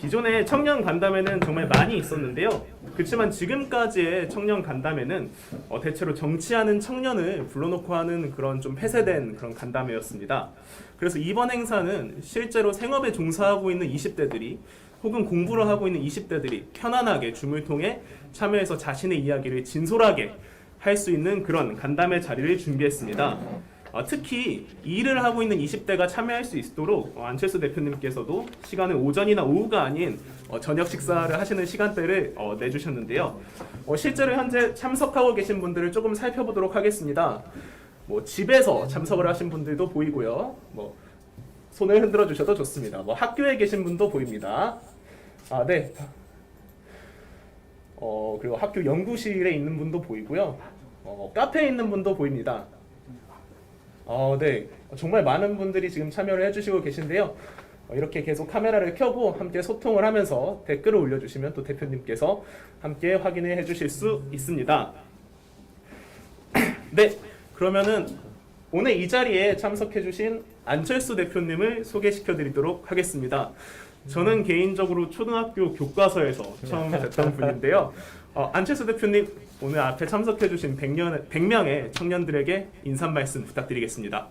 기존의 청년 간담회는 정말 많이 있었는데요. 그렇지만 지금까지의 청년 간담회는 대체로 정치하는 청년을 불러놓고 하는 그런 좀 폐쇄된 그런 간담회였습니다. 그래서 이번 행사는 실제로 생업에 종사하고 있는 20대들이 혹은 공부를 하고 있는 20대들이 편안하게 줌을 통해 참여해서 자신의 이야기를 진솔하게 할 수 있는 그런 간담회 자리를 준비했습니다. 특히 일을 하고 있는 20대가 참여할 수 있도록 안철수 대표님께서도 시간을 오전이나 오후가 아닌 저녁 식사를 하시는 시간대를 내주셨는데요. 실제로 현재 참석하고 계신 분들을 조금 살펴보도록 하겠습니다. 집에서 참석을 하신 분들도 보이고요. 손을 흔들어 주셔도 좋습니다. 학교에 계신 분도 보입니다. 네. 그리고 학교 연구실에 있는 분도 보이고요. 카페에 있는 분도 보입니다. 네. 정말 많은 분들이 지금 참여를 해주시고 계신데요. 이렇게 계속 카메라를 켜고 함께 소통을 하면서 댓글을 올려주시면 또 대표님께서 함께 확인해 주실 수 있습니다. 네. 그러면은 오늘 이 자리에 참석해 주신 안철수 대표님을 소개시켜 드리도록 하겠습니다. 저는 개인적으로 초등학교 교과서에서 처음 뵀던 분인데요. 안철수 대표님, 오늘 앞에 참석해 주신 100명의 청년들에게 인사 말씀 부탁드리겠습니다.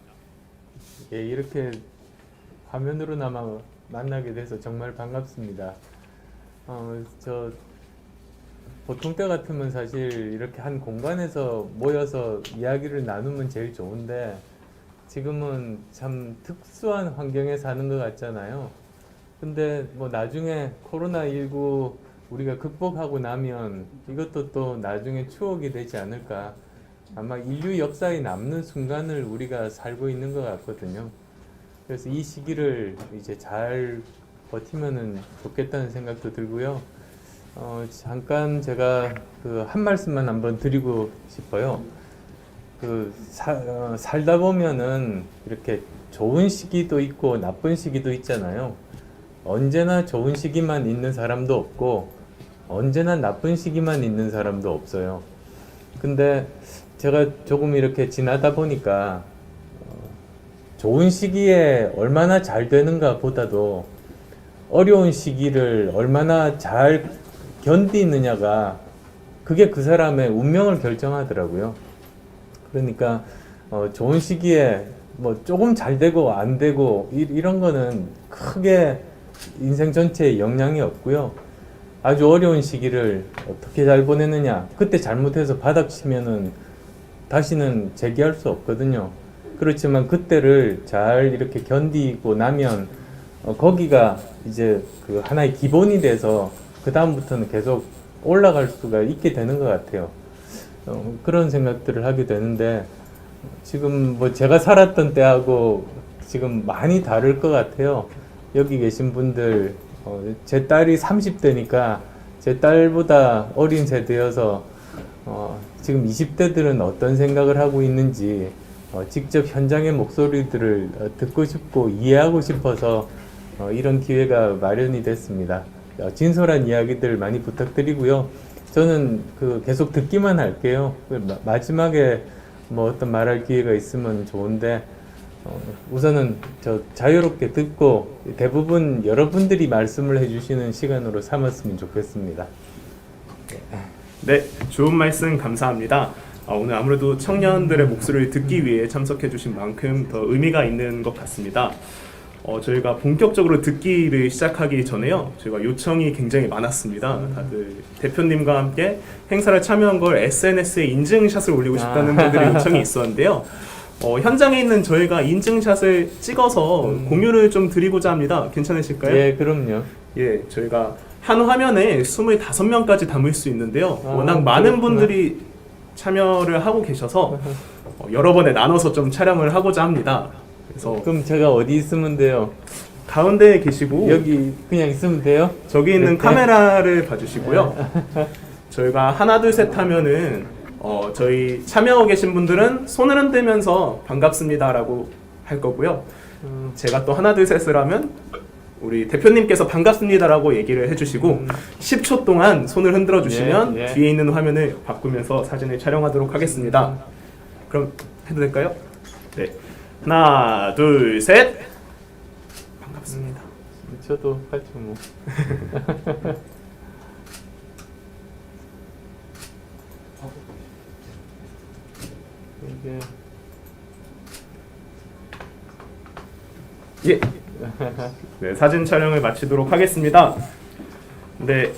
예, 이렇게 화면으로나마 만나게 돼서 정말 반갑습니다. 저 보통 때 같으면 사실 이렇게 한 공간에서 모여서 이야기를 나누면 제일 좋은데 지금은 참 특수한 환경에 사는 것 같잖아요. 근데 나중에 코로나19 우리가 극복하고 나면 이것도 또 나중에 추억이 되지 않을까. 아마 인류 역사에 남는 순간을 우리가 살고 있는 것 같거든요. 그래서 이 시기를 이제 잘 버티면은 좋겠다는 생각도 들고요. 잠깐 제가 한 말씀만 한번 드리고 싶어요. 살다 보면은 이렇게 좋은 시기도 있고 나쁜 시기도 있잖아요. 언제나 좋은 시기만 있는 사람도 없고 언제나 나쁜 시기만 있는 사람도 없어요. 근데 제가 조금 이렇게 지나다 보니까 좋은 시기에 얼마나 잘 되는가 보다도 어려운 시기를 얼마나 잘 견디느냐가 그게 그 사람의 운명을 결정하더라고요. 그러니까 좋은 시기에 조금 잘 되고 안 되고 이런 거는 크게 인생 전체에 영향이 없고요. 아주 어려운 시기를 어떻게 잘 보내느냐, 그때 잘못해서 바닥치면은 다시는 재기할 수 없거든요. 그렇지만 그때를 잘 이렇게 견디고 나면 거기가 이제 그 하나의 기본이 돼서 그 다음부터는 계속 올라갈 수가 있게 되는 것 같아요. 그런 생각들을 하게 되는데 지금 제가 살았던 때하고 지금 많이 다를 것 같아요. 여기 계신 분들, 제 딸이 30대니까 제 딸보다 어린 세대여서 지금 20대들은 어떤 생각을 하고 있는지 직접 현장의 목소리들을 듣고 싶고 이해하고 싶어서 이런 기회가 마련이 됐습니다. 진솔한 이야기들 많이 부탁드리고요. 저는 계속 듣기만 할게요. 마지막에 어떤 말할 기회가 있으면 좋은데 우선은 저 자유롭게 듣고 대부분 여러분들이 말씀을 해주시는 시간으로 삼았으면 좋겠습니다. 네, 좋은 말씀 감사합니다. 오늘 아무래도 청년들의 목소리를 듣기 위해 참석해 주신 만큼 더 의미가 있는 것 같습니다. 저희가 본격적으로 듣기를 시작하기 전에요. 저희가 요청이 굉장히 많았습니다. 다들 대표님과 함께 행사를 참여한 걸 SNS에 인증샷을 올리고 싶다는 분들의 요청이 있었는데요. 현장에 있는 저희가 인증샷을 찍어서 공유를 좀 드리고자 합니다. 괜찮으실까요? 예, 그럼요. 예, 저희가 한 화면에 25명까지 담을 수 있는데요. 워낙 많은 분들이 참여를 하고 계셔서 여러 번에 나눠서 좀 촬영을 하고자 합니다. 그래서 그럼 제가 어디 있으면 돼요? 가운데에 계시고 여기 그냥 있으면 돼요? 저기 있는 이렇게? 카메라를 봐주시고요. 저희가 하나 둘 셋 하면은 저희 참여하고 계신 분들은 손을 흔들면서 반갑습니다라고 할 거고요. 제가 또 하나 둘 셋을 하면 우리 대표님께서 반갑습니다라고 얘기를 해주시고 10초 동안 손을 흔들어 주시면 예. 뒤에 있는 화면을 바꾸면서 사진을 촬영하도록 하겠습니다. 그럼 해도 될까요? 네. 하나, 둘, 셋. 반갑습니다. 저도 하죠 뭐. 이게 예. 네, 사진 촬영을 마치도록 하겠습니다. 네.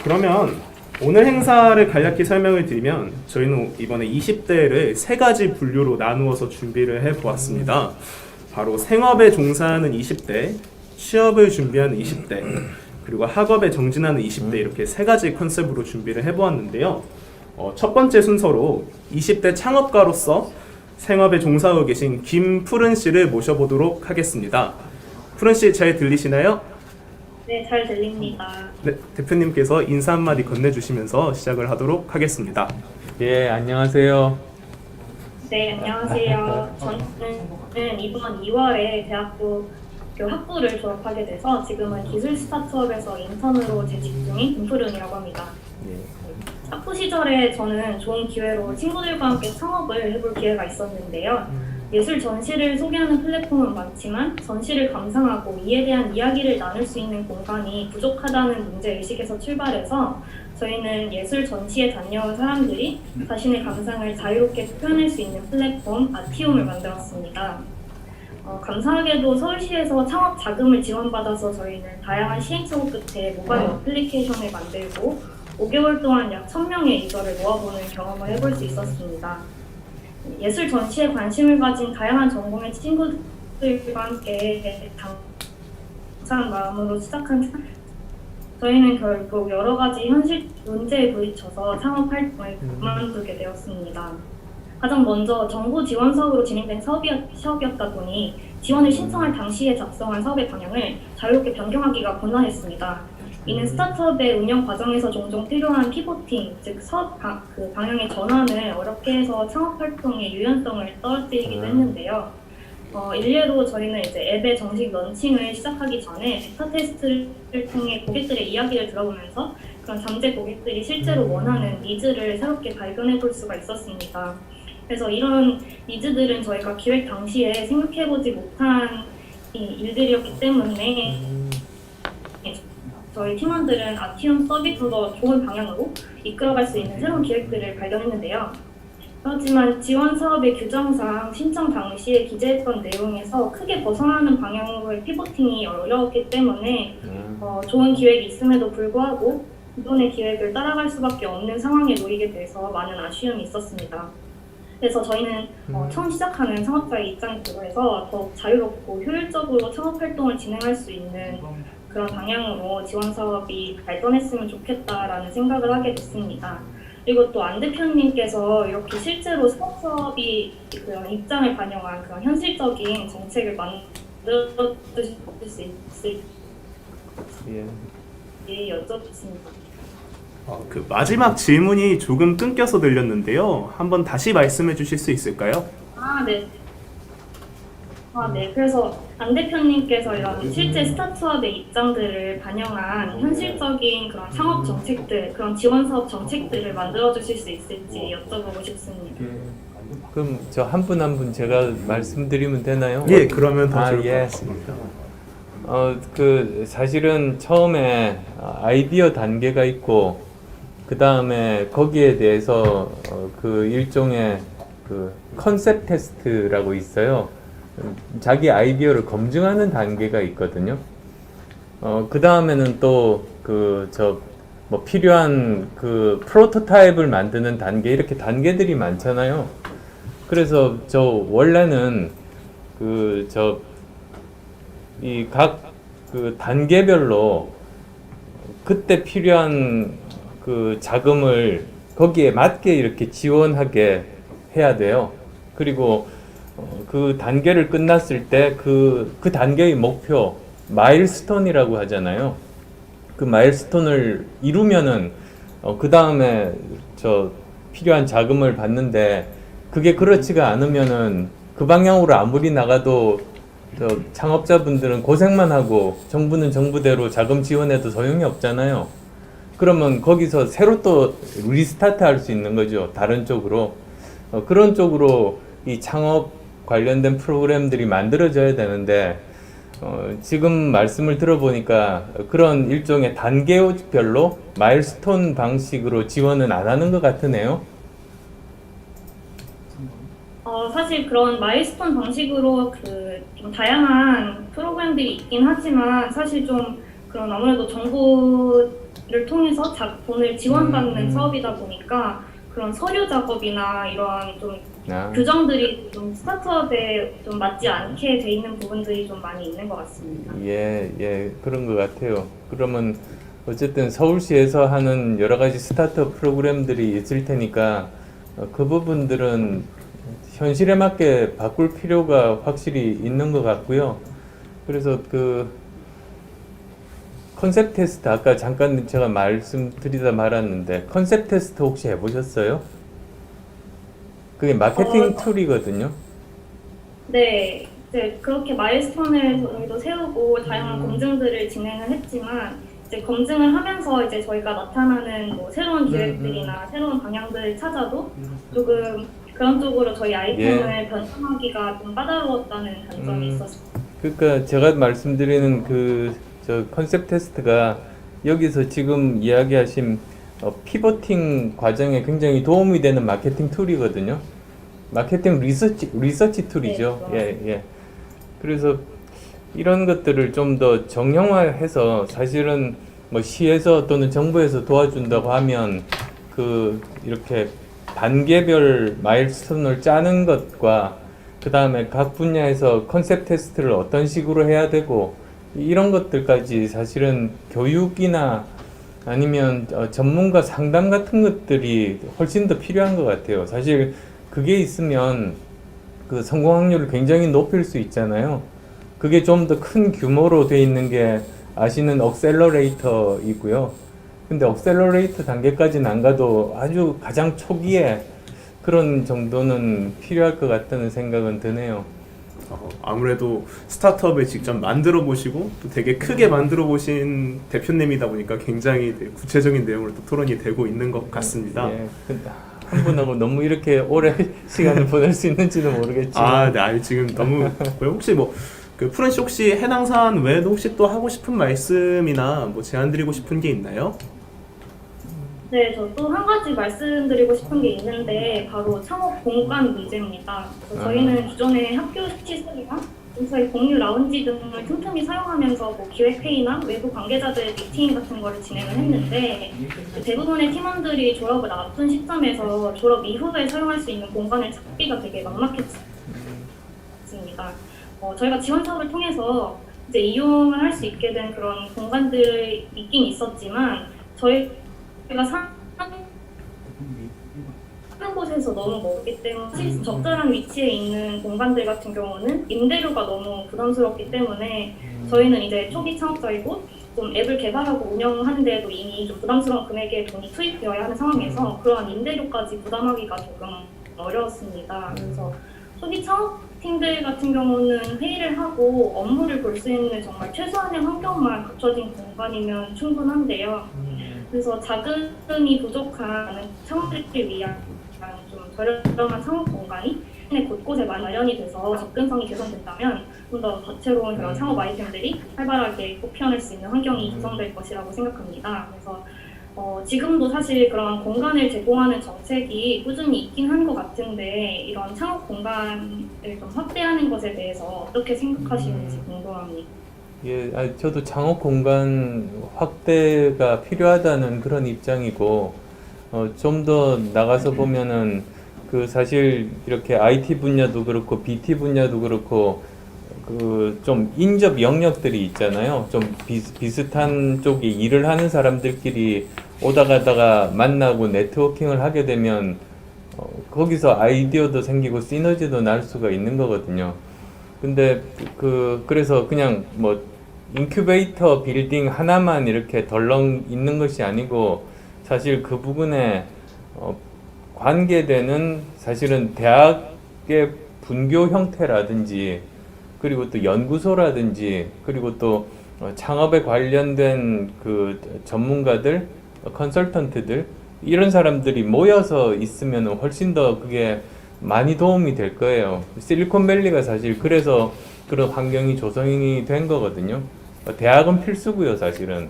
그러면 오늘 행사를 간략히 설명을 드리면 저희는 이번에 20대를 세 가지 분류로 나누어서 준비를 해보았습니다. 바로 생업에 종사하는 20대, 취업을 준비하는 20대, 그리고 학업에 정진하는 20대 이렇게 세 가지 컨셉으로 준비를 해보았는데요. 첫 번째 순서로 20대 창업가로서 생업에 종사하고 계신 김푸른 씨를 모셔보도록 하겠습니다. 푸른 씨 잘 들리시나요? 네, 잘 들립니다. 네, 대표님께서 인사 한마디 건네주시면서 시작을 하도록 하겠습니다. 예, 안녕하세요. 네, 안녕하세요. 저는 이번 2월에 대학교 학부를 졸업하게 돼서 지금은 기술 스타트업에서 인턴으로 재직 중인 김푸른이라고 합니다. 예. 학부 시절에 저는 좋은 기회로 친구들과 함께 창업을 해볼 기회가 있었는데요. 예술 전시를 소개하는 플랫폼은 많지만 전시를 감상하고 이에 대한 이야기를 나눌 수 있는 공간이 부족하다는 문제의식에서 출발해서 저희는 예술 전시에 다녀온 사람들이 자신의 감상을 자유롭게 표현할 수 있는 플랫폼 아티움을 만들었습니다. 감사하게도 서울시에서 창업 자금을 지원받아서 저희는 다양한 시행착오 끝에 모바일 어플리케이션을 만들고 5개월 동안 약 1000명의 유저를 모아보는 경험을 해볼 수 있었습니다. 예술 전시에 관심을 가진 다양한 전공의 친구들과 함께 당찬 마음으로 시작한 저희는 결국 여러 가지 현실 문제에 부딪혀서 창업 활동을 그만두게 되었습니다. 가장 먼저 정부 지원 사업으로 진행된 사업이었다 보니 지원을 신청할 당시에 작성한 사업의 방향을 자유롭게 변경하기가 곤란했습니다. 이는 스타트업의 운영 과정에서 종종 필요한 피보팅, 즉 사업 방향의 전환을 어렵게 해서 창업 활동의 유연성을 떨어뜨리기도 했는데요. 일례로 저희는 이제 앱의 정식 런칭을 시작하기 전에 베타 테스트를 통해 고객들의 이야기를 들어보면서 그런 잠재 고객들이 실제로 원하는 니즈를 새롭게 발견해 볼 수가 있었습니다. 그래서 이런 니즈들은 저희가 기획 당시에 생각해보지 못한 일들이었기 때문에 저희 팀원들은 아티움 서비스로 더 좋은 방향으로 이끌어갈 수 있는 새로운 기획들을 발견했는데요. 하지만 지원 사업의 규정상 신청 당시에 기재했던 내용에서 크게 벗어나는 방향으로의 피보팅이 어려웠기 때문에 좋은 기획이 있음에도 불구하고 기존의 기획을 따라갈 수밖에 없는 상황에 놓이게 돼서 많은 아쉬움이 있었습니다. 그래서 저희는 처음 시작하는 창업자의 입장에 고려해서 더욱 자유롭고 효율적으로 창업 활동을 진행할 수 있는 그런 방향으로 지원 사업이 발전했으면 좋겠다라는 생각을 하게 됐습니다. 그리고 또 안 대표님께서 이렇게 실제로 사업이 그런 입장을 반영한 그런 현실적인 정책을 만들어 주실 수 있을지 여쭤봤습니다. 그 마지막 질문이 조금 끊겨서 들렸는데요. 한번 다시 말씀해 주실 수 있을까요? 네. 네. 그래서 안 대표님께서 이런 실제 스타트업의 입장들을 반영한 현실적인 그런 창업 정책들, 그런 지원 사업 정책들을 만들어 주실 수 있을지 여쭤보고 싶습니다. 그럼 저 한 분 한 분 제가 말씀드리면 되나요? 예, 그러면 더 좋을 것 예. 같습니다. 사실은 처음에 아이디어 단계가 있고 그 다음에 거기에 대해서 그 일종의 그 컨셉 테스트라고 있어요. 자기 아이디어를 검증하는 단계가 있거든요. 그 다음에는 또 뭐 필요한 그 프로토타입을 만드는 단계, 이렇게 단계들이 많잖아요. 그래서 원래는 이 각 그 단계별로 그때 필요한 그 자금을 거기에 맞게 이렇게 지원하게 해야 돼요. 그리고 그 단계를 끝났을 때 그 단계의 목표, 마일스톤이라고 하잖아요. 그 마일스톤을 이루면은 그 다음에 필요한 자금을 받는데, 그게 그렇지가 않으면은 그 방향으로 아무리 나가도 창업자분들은 고생만 하고 정부는 정부대로 자금 지원해도 소용이 없잖아요. 그러면 거기서 새로 또 리스타트 할 수 있는 거죠. 다른 쪽으로. 그런 쪽으로 이 창업 관련된 프로그램들이 만들어져야 되는데, 지금 말씀을 들어보니까 그런 일종의 단계별로 마일스톤 방식으로 지원은 안 하는 것 같으네요. 사실 그런 마일스톤 방식으로 좀 다양한 프로그램들이 있긴 하지만 사실 좀 그런 아무래도 정부를 통해서 돈을 지원받는 사업이다 보니까 그런 서류 작업이나 이런 좀 규정들이 좀 스타트업에 좀 맞지 않게 돼 있는 부분들이 좀 많이 있는 것 같습니다. 예, 그런 것 같아요. 그러면 어쨌든 서울시에서 하는 여러 가지 스타트업 프로그램들이 있을 테니까 그 부분들은 현실에 맞게 바꿀 필요가 확실히 있는 것 같고요. 그래서 그 컨셉 테스트 아까 잠깐 제가 말씀드리다 말았는데 컨셉 테스트 혹시 해보셨어요? 그게 마케팅 툴이거든요. 네, 이제 그렇게 마일스톤을 저희도 세우고 다양한 검증들을 진행을 했지만 이제 검증을 하면서 이제 저희가 나타나는 뭐 새로운 기획들이나 새로운 방향들을 찾아도 조금 그런 쪽으로 저희 아이템을 변경하기가 좀 까다로웠다는 단점이 있었습니다. 그러니까 제가 말씀드리는 저 컨셉 테스트가 여기서 지금 이야기하신 피보팅 과정에 굉장히 도움이 되는 마케팅 툴이거든요. 마케팅 리서치 툴이죠. 예. 그래서 이런 것들을 좀 더 정형화해서 사실은 뭐 시에서 또는 정부에서 도와준다고 하면 이렇게 단계별 마일스톤을 짜는 것과 그 다음에 각 분야에서 컨셉 테스트를 어떤 식으로 해야 되고 이런 것들까지 사실은 교육이나 아니면 전문가 상담 같은 것들이 훨씬 더 필요한 것 같아요. 사실 그게 있으면 그 성공 확률을 굉장히 높일 수 있잖아요. 그게 좀 더 큰 규모로 돼 있는 게 아시는 억셀러레이터이고요. 근데 억셀러레이터 단계까지는 안 가도 아주 가장 초기에 그런 정도는 필요할 것 같다는 생각은 드네요. 아무래도 스타트업을 직접 만들어 보시고 또 되게 크게 만들어 보신 대표님이다 보니까 굉장히 구체적인 내용으로 또 토론이 되고 있는 것 같습니다. 예, 한 분하고 너무 이렇게 오래 시간을 보낼 수 있는지는 모르겠지만. 네, 아니 지금 너무 혹시 푸른 씨 혹시 해당 사안 외에도 혹시 또 하고 싶은 말씀이나 뭐 제안 드리고 싶은 게 있나요? 네, 저 또 한 가지 말씀드리고 싶은 게 있는데 바로 창업 공간 문제입니다. 저희는 기존의 학교 시설이나 인사의 공유 라운지 등을 틈틈이 사용하면서 뭐 기획회의나 외부 관계자들의 미팅 같은 거를 진행을 했는데 대부분의 팀원들이 졸업을 앞둔 시점에서 졸업 이후에 사용할 수 있는 공간을 찾기가 되게 막막했습니다. 저희가 지원 사업을 통해서 이제 이용을 할 수 있게 된 그런 공간들이 있긴 있었지만 저희가 사는 곳에서 너무 멀기 때문에 적절한 위치에 있는 공간들 같은 경우는 임대료가 너무 부담스럽기 때문에 저희는 이제 초기 창업자이고 좀 앱을 개발하고 운영하는 데에도 이미 좀 부담스러운 금액의 돈이 투입되어야 하는 상황에서 그러한 임대료까지 부담하기가 조금 어려웠습니다. 그래서 초기 창업팀들 같은 경우는 회의를 하고 업무를 볼 수 있는 정말 최소한의 환경만 갖춰진 공간이면 충분한데요. 그래서 자금이 부족한 창업들을 위한 좀 저렴한 창업 공간이 곳곳에 마련이 돼서 접근성이 개선된다면 좀 더 다채로운 그런 창업 아이템들이 활발하게 꽃피어날 수 있는 환경이 조성될 것이라고 생각합니다. 그래서 지금도 사실 그런 공간을 제공하는 정책이 꾸준히 있긴 한 것 같은데 이런 창업 공간을 좀 확대하는 것에 대해서 어떻게 생각하시는지 궁금합니다. 예, 저도 창업 공간 확대가 필요하다는 그런 입장이고, 좀 더 나가서 보면은, 사실 이렇게 IT 분야도 그렇고, BT 분야도 그렇고, 좀 인접 영역들이 있잖아요. 좀 비슷한 쪽에 일을 하는 사람들끼리 오다 가다가 만나고 네트워킹을 하게 되면, 거기서 아이디어도 생기고 시너지도 날 수가 있는 거거든요. 근데 그래서 그냥 뭐 인큐베이터 빌딩 하나만 이렇게 덜렁 있는 것이 아니고 사실 그 부분에 관계되는 사실은 대학의 분교 형태라든지 그리고 또 연구소라든지 그리고 또 창업에 관련된 그 전문가들, 컨설턴트들 이런 사람들이 모여서 있으면 훨씬 더 그게 많이 도움이 될 거예요. 실리콘밸리가 사실 그래서 그런 환경이 조성이 된 거거든요. 대학은 필수고요, 사실은.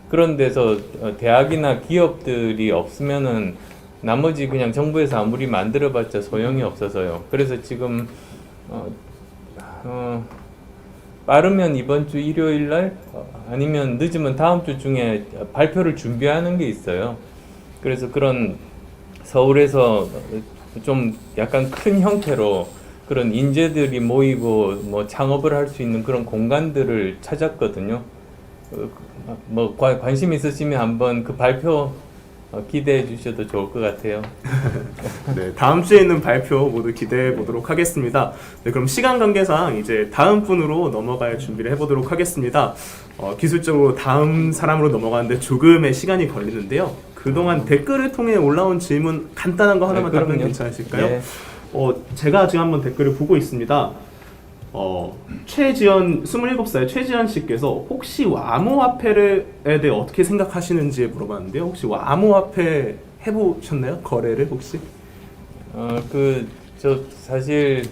그런 데서 대학이나 기업들이 없으면은 나머지 그냥 정부에서 아무리 만들어봤자 소용이 없어서요. 그래서 지금 빠르면 이번 주 일요일 날 아니면 늦으면 다음 주 중에 발표를 준비하는 게 있어요. 그래서 그런 서울에서 좀 약간 큰 형태로 그런 인재들이 모이고 뭐 창업을 할 수 있는 그런 공간들을 찾았거든요. 뭐 관심 있으시면 한번 그 발표 기대해 주셔도 좋을 것 같아요. 네, 다음 주에 있는 발표 모두 기대해 보도록 하겠습니다. 네, 그럼 시간 관계상 이제 다음 분으로 넘어갈 준비를 해보도록 하겠습니다. 기술적으로 다음 사람으로 넘어가는데 조금의 시간이 걸리는데요. 그동안 댓글을 통해 올라온 질문 간단한 거 하나만 답변 괜찮으실까요? 네. 제가 지금 한번 댓글을 보고 있습니다. 최지연 27살 최지연 씨께서 혹시 암호화폐에 대해 어떻게 생각하시는지 물어봤는데요. 혹시 암호화폐 해보셨나요? 거래를 혹시? 저 사실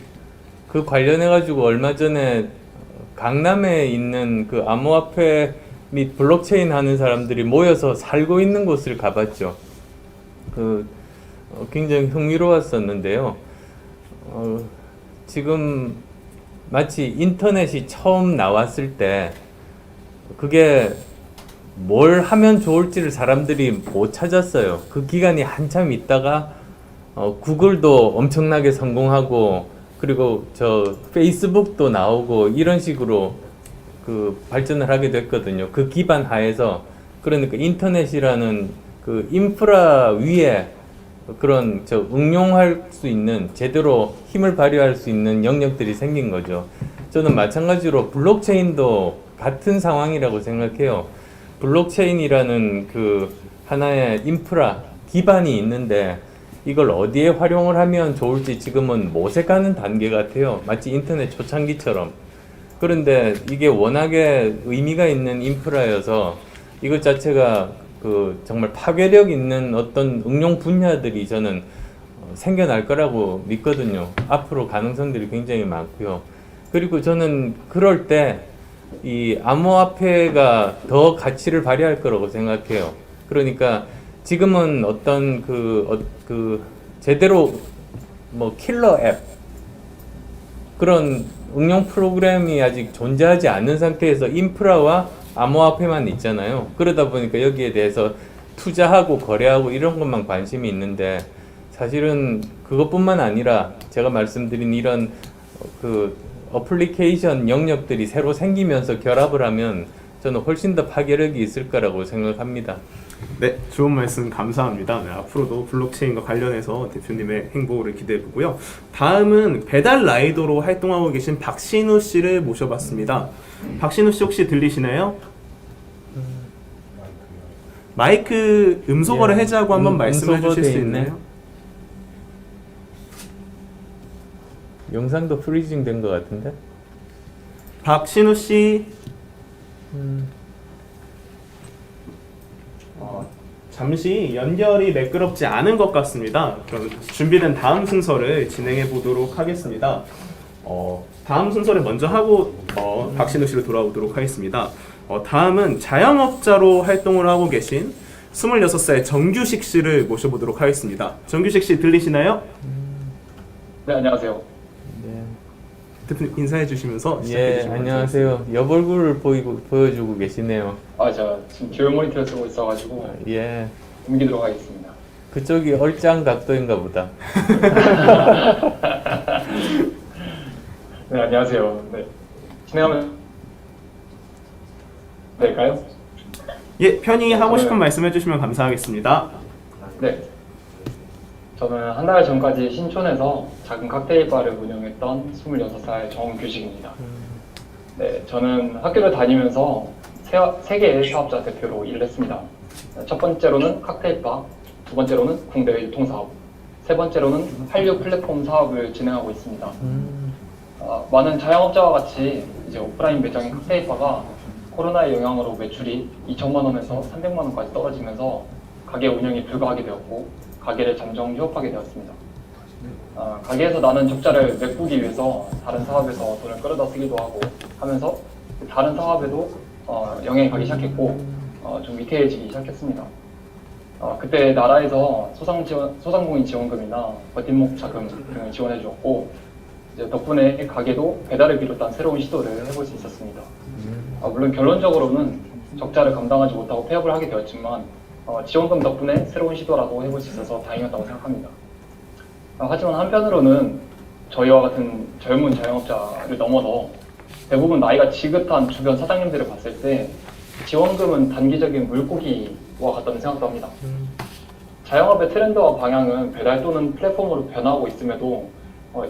그 관련해 가지고 얼마 전에 강남에 있는 그 암호화폐 및 블록체인 하는 사람들이 모여서 살고 있는 곳을 가봤죠. 굉장히 흥미로웠었는데요. 지금 마치 인터넷이 처음 나왔을 때 그게 뭘 하면 좋을지를 사람들이 못 찾았어요. 그 기간이 한참 있다가 구글도 엄청나게 성공하고 그리고 저 페이스북도 나오고 이런 식으로 그 발전을 하게 됐거든요. 그 기반 하에서 그러니까 인터넷이라는 그 인프라 위에 그런 응용할 수 있는 제대로 힘을 발휘할 수 있는 영역들이 생긴 거죠. 저는 마찬가지로 블록체인도 같은 상황이라고 생각해요. 블록체인이라는 그 하나의 인프라 기반이 있는데 이걸 어디에 활용을 하면 좋을지 지금은 모색하는 단계 같아요. 마치 인터넷 초창기처럼. 그런데 이게 워낙에 의미가 있는 인프라여서 이것 자체가 그 정말 파괴력 있는 어떤 응용 분야들이 저는 생겨날 거라고 믿거든요. 앞으로 가능성들이 굉장히 많고요. 그리고 저는 그럴 때 이 암호화폐가 더 가치를 발휘할 거라고 생각해요. 그러니까 지금은 어떤 제대로 뭐 킬러 앱 그런 응용 프로그램이 아직 존재하지 않는 상태에서 인프라와 암호화폐만 있잖아요. 그러다 보니까 여기에 대해서 투자하고 거래하고 이런 것만 관심이 있는데 사실은 그것뿐만 아니라 제가 말씀드린 이런 그 어플리케이션 영역들이 새로 생기면서 결합을 하면 저는 훨씬 더 파괴력이 있을 거라고 생각합니다. 네, 좋은 말씀 감사합니다. 네, 앞으로도 블록체인과 관련해서 대표님의 행보를 기대해 보고요. 다음은 배달 라이더로 활동하고 계신 박신우 씨를 모셔봤습니다. 박신우 씨 혹시 들리시나요? 마이크 음소거를 해제하고 한번 말씀해 주실 수 있나요? 영상도 프리징 된 것 같은데? 박신우 씨. 잠시 연결이 매끄럽지 않은 것 같습니다. 그럼 준비된 다음 순서를 진행해 보도록 하겠습니다. 다음 순서를 먼저 하고 박신우 씨로 돌아오도록 하겠습니다. 다음은 자영업자로 활동을 하고 계신 26살 정규식 씨를 모셔보도록 하겠습니다. 정규식 씨 들리시나요? 네, 안녕하세요. 네. 대표님 인사해 주시면서 시작해 예, 주시면 안녕하세요. 옆얼굴을 보여주고 계시네요. 제가 지금 듀얼 모니터를 쓰고 있어가지고 예. 옮기도록 하겠습니다. 그쪽이 얼짱 각도인가 보다. 네, 안녕하세요. 네, 진행하면 될까요? 예, 편히 하고 싶은 말씀해 주시면 감사하겠습니다. 네. 저는 한 달 전까지 신촌에서 작은 칵테일 바를 운영했던 26살 정규식입니다. 네, 저는 학교를 다니면서 세 개의 사업자 대표로 일을 했습니다. 첫 번째로는 칵테일바, 두 번째로는 국내외 유통사업, 세 번째로는 한류 플랫폼 사업을 진행하고 있습니다. 많은 자영업자와 같이 이제 오프라인 매장인 칵테일바가 코로나의 영향으로 매출이 2천만 원에서 300만 원까지 떨어지면서 가게 운영이 불가하게 되었고 가게를 잠정 휴업하게 되었습니다. 가게에서 나는 적자를 메꾸기 위해서 다른 사업에서 돈을 끌어다 쓰기도 하고 하면서 다른 사업에도 영향이 가기 시작했고 좀 위태해지기 시작했습니다. 그때 나라에서 소상공인 지원금이나 버팀목 자금 등을 지원해 주었고 이제 덕분에 가게도 배달을 비롯한 새로운 시도를 해볼 수 있었습니다. 물론 결론적으로는 적자를 감당하지 못하고 폐업을 하게 되었지만 지원금 덕분에 새로운 시도라도 해볼 수 있어서 다행이었다고 생각합니다. 하지만 한편으로는 저희와 같은 젊은 자영업자를 넘어서 대부분 나이가 지긋한 주변 사장님들을 봤을 때 지원금은 단기적인 물고기와 같다는 생각도 합니다. 자영업의 트렌드와 방향은 배달 또는 플랫폼으로 변화하고 있음에도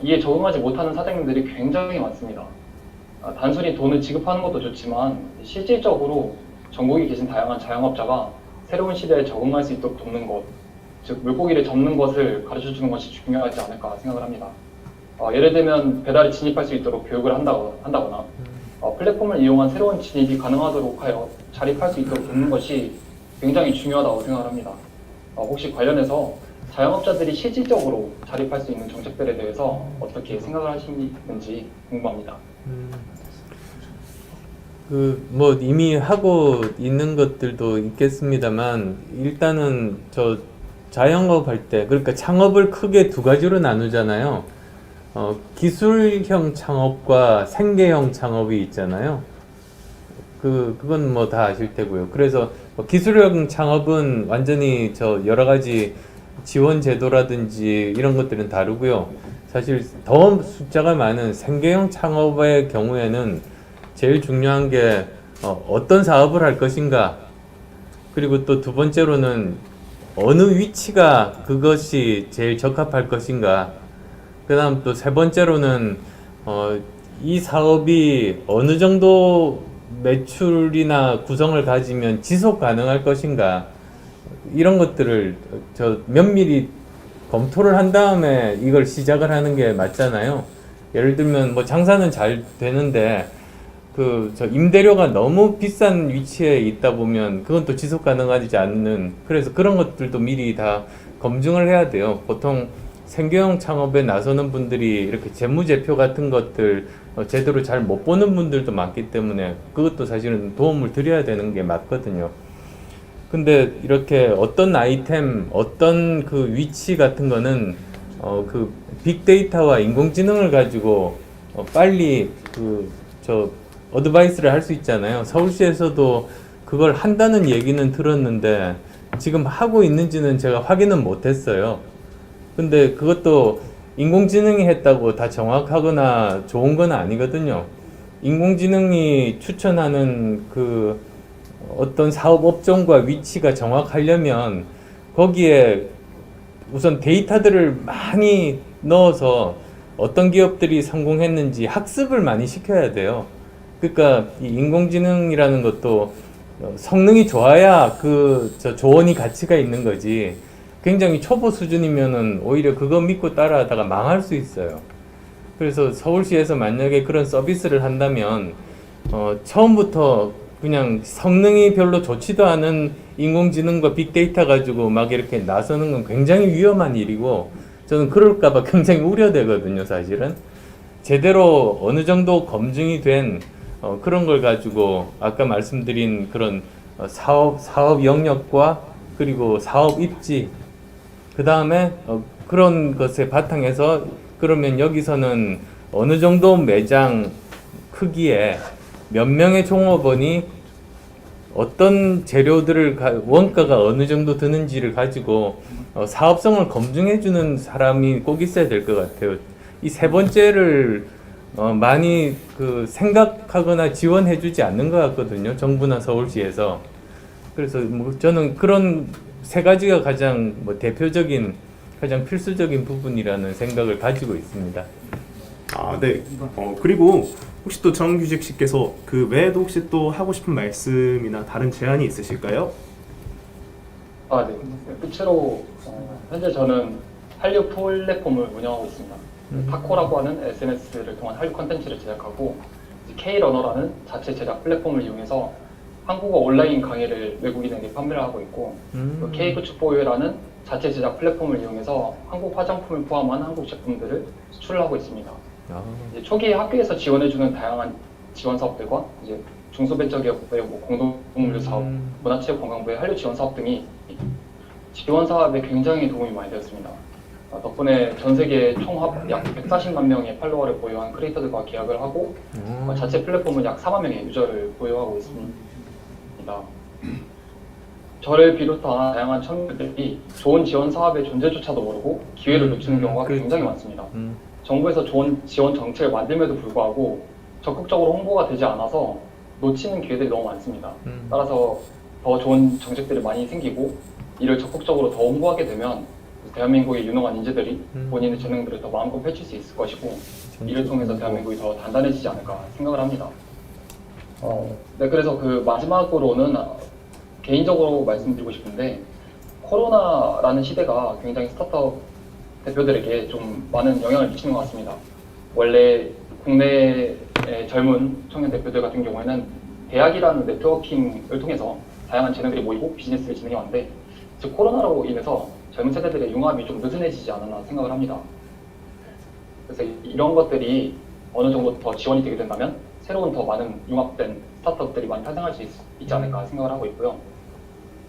이에 적응하지 못하는 사장님들이 굉장히 많습니다. 단순히 돈을 지급하는 것도 좋지만 실질적으로 전국에 계신 다양한 자영업자가 새로운 시대에 적응할 수 있도록 돕는 것, 즉 물고기를 접는 것을 가르쳐주는 것이 중요하지 않을까 생각을 합니다. 예를 들면 배달에 진입할 수 있도록 교육을 한다거나 플랫폼을 이용한 새로운 진입이 가능하도록 하여 자립할 수 있도록 돕는 것이 굉장히 중요하다고 생각을 합니다. 혹시 관련해서 자영업자들이 실질적으로 자립할 수 있는 정책들에 대해서 어떻게 생각을 하시는지 궁금합니다. 뭐 이미 하고 있는 것들도 있겠습니다만 일단은 저 자영업 할 때 그러니까 창업을 크게 두 가지로 나누잖아요. 기술형 창업과 생계형 창업이 있잖아요. 그건 뭐 다 아실 테고요. 그래서 기술형 창업은 완전히 저 여러 가지 지원 제도라든지 이런 것들은 다르고요. 사실 더 숫자가 많은 생계형 창업의 경우에는 제일 중요한 게 어떤 사업을 할 것인가, 그리고 또 두 번째로는 어느 위치가 그것이 제일 적합할 것인가, 그 다음 또 세 번째로는 이 사업이 어느 정도 매출이나 구성을 가지면 지속 가능할 것인가, 이런 것들을 면밀히 검토를 한 다음에 이걸 시작을 하는 게 맞잖아요. 예를 들면 뭐 장사는 잘 되는데 임대료가 너무 비싼 위치에 있다 보면 그건 또 지속 가능하지 않는, 그래서 그런 것들도 미리 다 검증을 해야 돼요. 보통 생계형 창업에 나서는 분들이 이렇게 재무제표 같은 것들 제대로 잘 못 보는 분들도 많기 때문에 그것도 사실은 도움을 드려야 되는 게 맞거든요. 근데 이렇게 어떤 아이템, 어떤 그 위치 같은 거는 그 빅데이터와 인공지능을 가지고 빨리 어드바이스를 할 수 있잖아요. 서울시에서도 그걸 한다는 얘기는 들었는데 지금 하고 있는지는 제가 확인은 못했어요. 근데 그것도 인공지능이 했다고 다 정확하거나 좋은 건 아니거든요. 인공지능이 추천하는 그 어떤 사업 업종과 위치가 정확하려면 거기에 우선 데이터들을 많이 넣어서 어떤 기업들이 성공했는지 학습을 많이 시켜야 돼요. 그러니까 이 인공지능이라는 것도 성능이 좋아야 조언이 가치가 있는 거지. 굉장히 초보 수준이면은 오히려 그거 믿고 따라하다가 망할 수 있어요. 그래서 서울시에서 만약에 그런 서비스를 한다면 처음부터 그냥 성능이 별로 좋지도 않은 인공지능과 빅데이터 가지고 막 이렇게 나서는 건 굉장히 위험한 일이고, 저는 그럴까봐 굉장히 우려되거든요, 사실은. 제대로 어느 정도 검증이 된 그런 걸 가지고 아까 말씀드린 그런 사업 영역과 그리고 사업 입지, 그 다음에 그런 것에 바탕에서 그러면 여기서는 어느 정도 매장 크기에 몇 명의 종업원이 어떤 재료들을 원가가 어느 정도 드는지를 가지고 사업성을 검증해 주는 사람이 꼭 있어야 될 것 같아요. 이 세 번째를 많이 생각하거나 지원해 주지 않는 것 같거든요, 정부나 서울시에서. 그래서 뭐 저는 그런 세 가지가 가장 대표적인, 가장 필수적인 부분이라는 생각을 가지고 있습니다. 네. 그리고 혹시 또 정규직 씨께서 그 외에도 혹시 또 하고 싶은 말씀이나 다른 제안이 있으실까요? 네. 끝으로 현재 저는 한류 플랫폼을 운영하고 있습니다. 타코라고 하는 SNS를 통한 한류 콘텐츠를 제작하고 K러너라는 자체 제작 플랫폼을 이용해서 한국어 온라인 강의를 외국인에게 판매를 하고 있고 K구축보유라는 자체 제작 플랫폼을 이용해서 한국 화장품을 포함한 한국 제품들을 수출하고 있습니다. 아, 이제 초기에 학교에서 지원해주는 다양한 지원 사업들과 이제 중소벤처기업의 뭐 공동물류 사업, 문화체육관광부의 한류 지원 사업 등이 지원 사업에 굉장히 도움이 많이 되었습니다. 덕분에 전 세계 총 약 140만 명의 팔로워를 보유한 크리에이터들과 계약을 하고 자체 플랫폼은 약 4만 명의 유저를 보유하고 있습니다. 저를 비롯한 다양한 청년들이 좋은 지원 사업의 존재조차도 모르고 기회를 놓치는 경우가 그렇죠. 굉장히 많습니다. 정부에서 좋은 지원 정책을 만들면도 불구하고 적극적으로 홍보가 되지 않아서 놓치는 기회들이 너무 많습니다. 따라서 더 좋은 정책들이 많이 생기고 이를 적극적으로 더 홍보하게 되면 대한민국의 유능한 인재들이 본인의 재능들을 더 마음껏 펼칠 수 있을 것이고 이를 통해서 대한민국이 더 단단해지지 않을까 생각을 합니다. 네, 그래서 그 마지막으로는 개인적으로 말씀드리고 싶은데 코로나라는 시대가 굉장히 스타트업 대표들에게 좀 많은 영향을 미치는 것 같습니다. 원래 국내의 젊은 청년 대표들 같은 경우에는 대학이라는 네트워킹을 통해서 다양한 재능들이 모이고 비즈니스를 진행해 왔는데 즉 코로나로 인해서 젊은 세대들의 융합이 좀 느슨해지지 않았나 생각을 합니다. 그래서 이런 것들이 어느 정도 더 지원이 되게 된다면 새로운 더 많은 융합된 스타트업들이 많이 탄생할 수 있지 않을까 생각을 하고 있고요.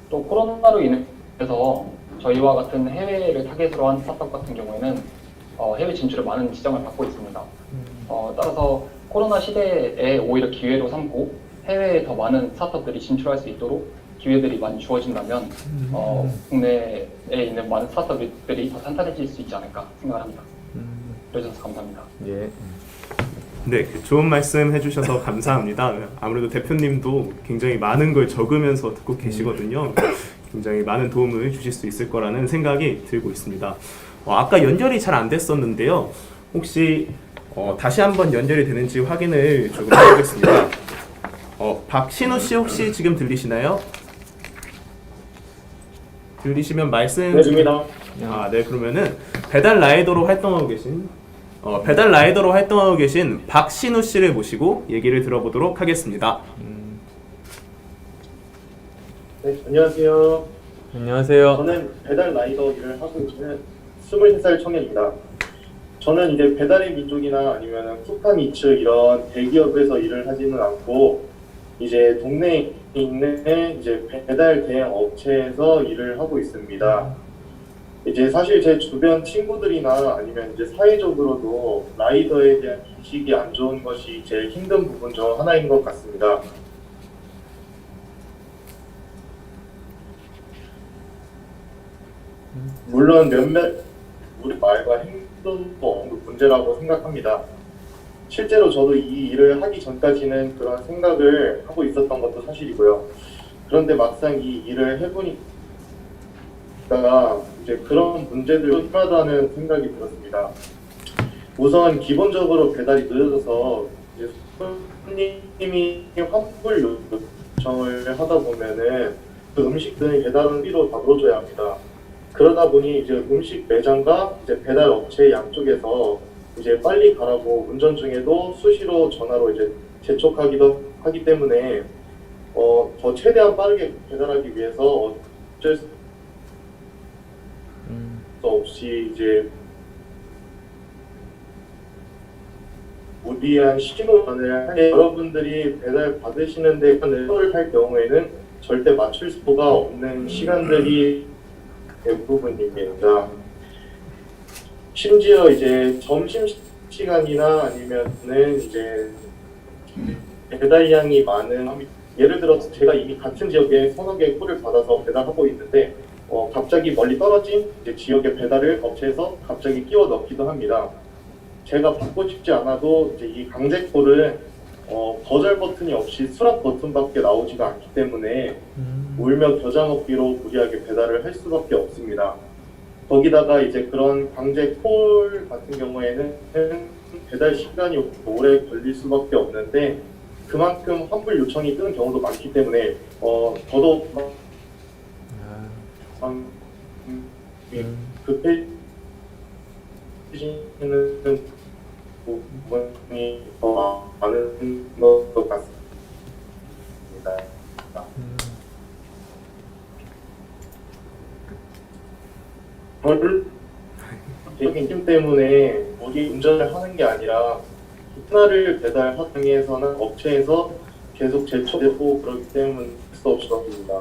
또 코로나로 인해서 저희와 같은 해외를 타겟으로 한 스타트업 같은 경우에는 해외 진출에 많은 지장을 받고 있습니다. 따라서 코로나 시대에 오히려 기회로 삼고 해외에 더 많은 스타트업들이 진출할 수 있도록 기회들이 많이 주어진다면 국내에 있는 많은 스타트업들이 더 탄탄해질 수 있지 않을까 생각을 합니다. 그러셔서 감사합니다. 예. 네, 좋은 말씀 해주셔서 감사합니다. 아무래도 대표님도 굉장히 많은 걸 적으면서 듣고 계시거든요. 굉장히 많은 도움을 주실 수 있을 거라는 생각이 들고 있습니다. 아까 연결이 잘 안 됐었는데요. 혹시 다시 한번 연결이 되는지 확인을 조금 해보겠습니다. 박신우 씨 혹시 지금 들리시나요? 들리시면 말씀. 네, 됩니다. 네, 그러면은 배달 라이더로 활동하고 계신 박신우 씨를 모시고 얘기를 들어보도록 하겠습니다. 네, 안녕하세요. 안녕하세요. 저는 배달 라이더 일을 하고 있는 23살 청년입니다. 저는 이제 배달의 민족이나 아니면 쿠팡이츠 이런 대기업에서 일을 하지는 않고 이제 동네에 있는 이제 배달 대행 업체에서 일을 하고 있습니다. 이제 사실 제 주변 친구들이나 아니면 이제 사회적으로도 라이더에 대한 인식이 안 좋은 것이 제일 힘든 부분 중 하나인 것 같습니다. 물론 몇몇 우리 말과 행동도 없는 문제라고 생각합니다. 실제로 저도 이 일을 하기 전까지는 그런 생각을 하고 있었던 것도 사실이고요. 그런데 막상 이 일을 해보니까 이제 그런 문제들도 심하다는 생각이 들었습니다. 우선 기본적으로 배달이 늦어져서 이제 손님이 환불 요청을 하다 보면은 그 음식들은 배달은 비로 다 넣어줘야 합니다. 그러다 보니 이제 음식 매장과 이제 배달 업체 양쪽에서 이제 빨리 가라고 운전 중에도 수시로 전화로 이제 재촉하기도 하기 때문에 더 최대한 빠르게 배달하기 위해서 어쩔 수 없이 이제 무리한 신호를 할 여러분들이 배달 받으시는데 신호를 할 경우에는 절대 맞출 수가 없는 시간들이 대부분입니다. 심지어 이제 점심 시간이나 아니면은 이제 배달량이 많은, 예를 들어서 제가 이미 같은 지역에 서너 개의 콜을 받아서 배달하고 있는데 갑자기 멀리 떨어진 이제 지역의 배달을 업체에서 갑자기 끼워 넣기도 합니다. 제가 받고 싶지 않아도 이제 이 강제 콜은 거절 버튼이 없이 수락 버튼밖에 나오지가 않기 때문에 울며 겨자 먹기로 무리하게 배달을 할 수밖에 없습니다. 거기다가 이제 그런 강제 콜 같은 경우에는 배달 시간이 오래 걸릴 수밖에 없는데 그만큼 환불 요청이 뜨는 경우도 많기 때문에 더더욱 급해지는 부분이 더 많은 것 같습니다. 개인적인 힘 때문에 우리 운전을 하는 게 아니라 하나를 배달하기에서는 업체에서 계속 제초되고 그렇기 때문에 할 수 없을 것 같습니다.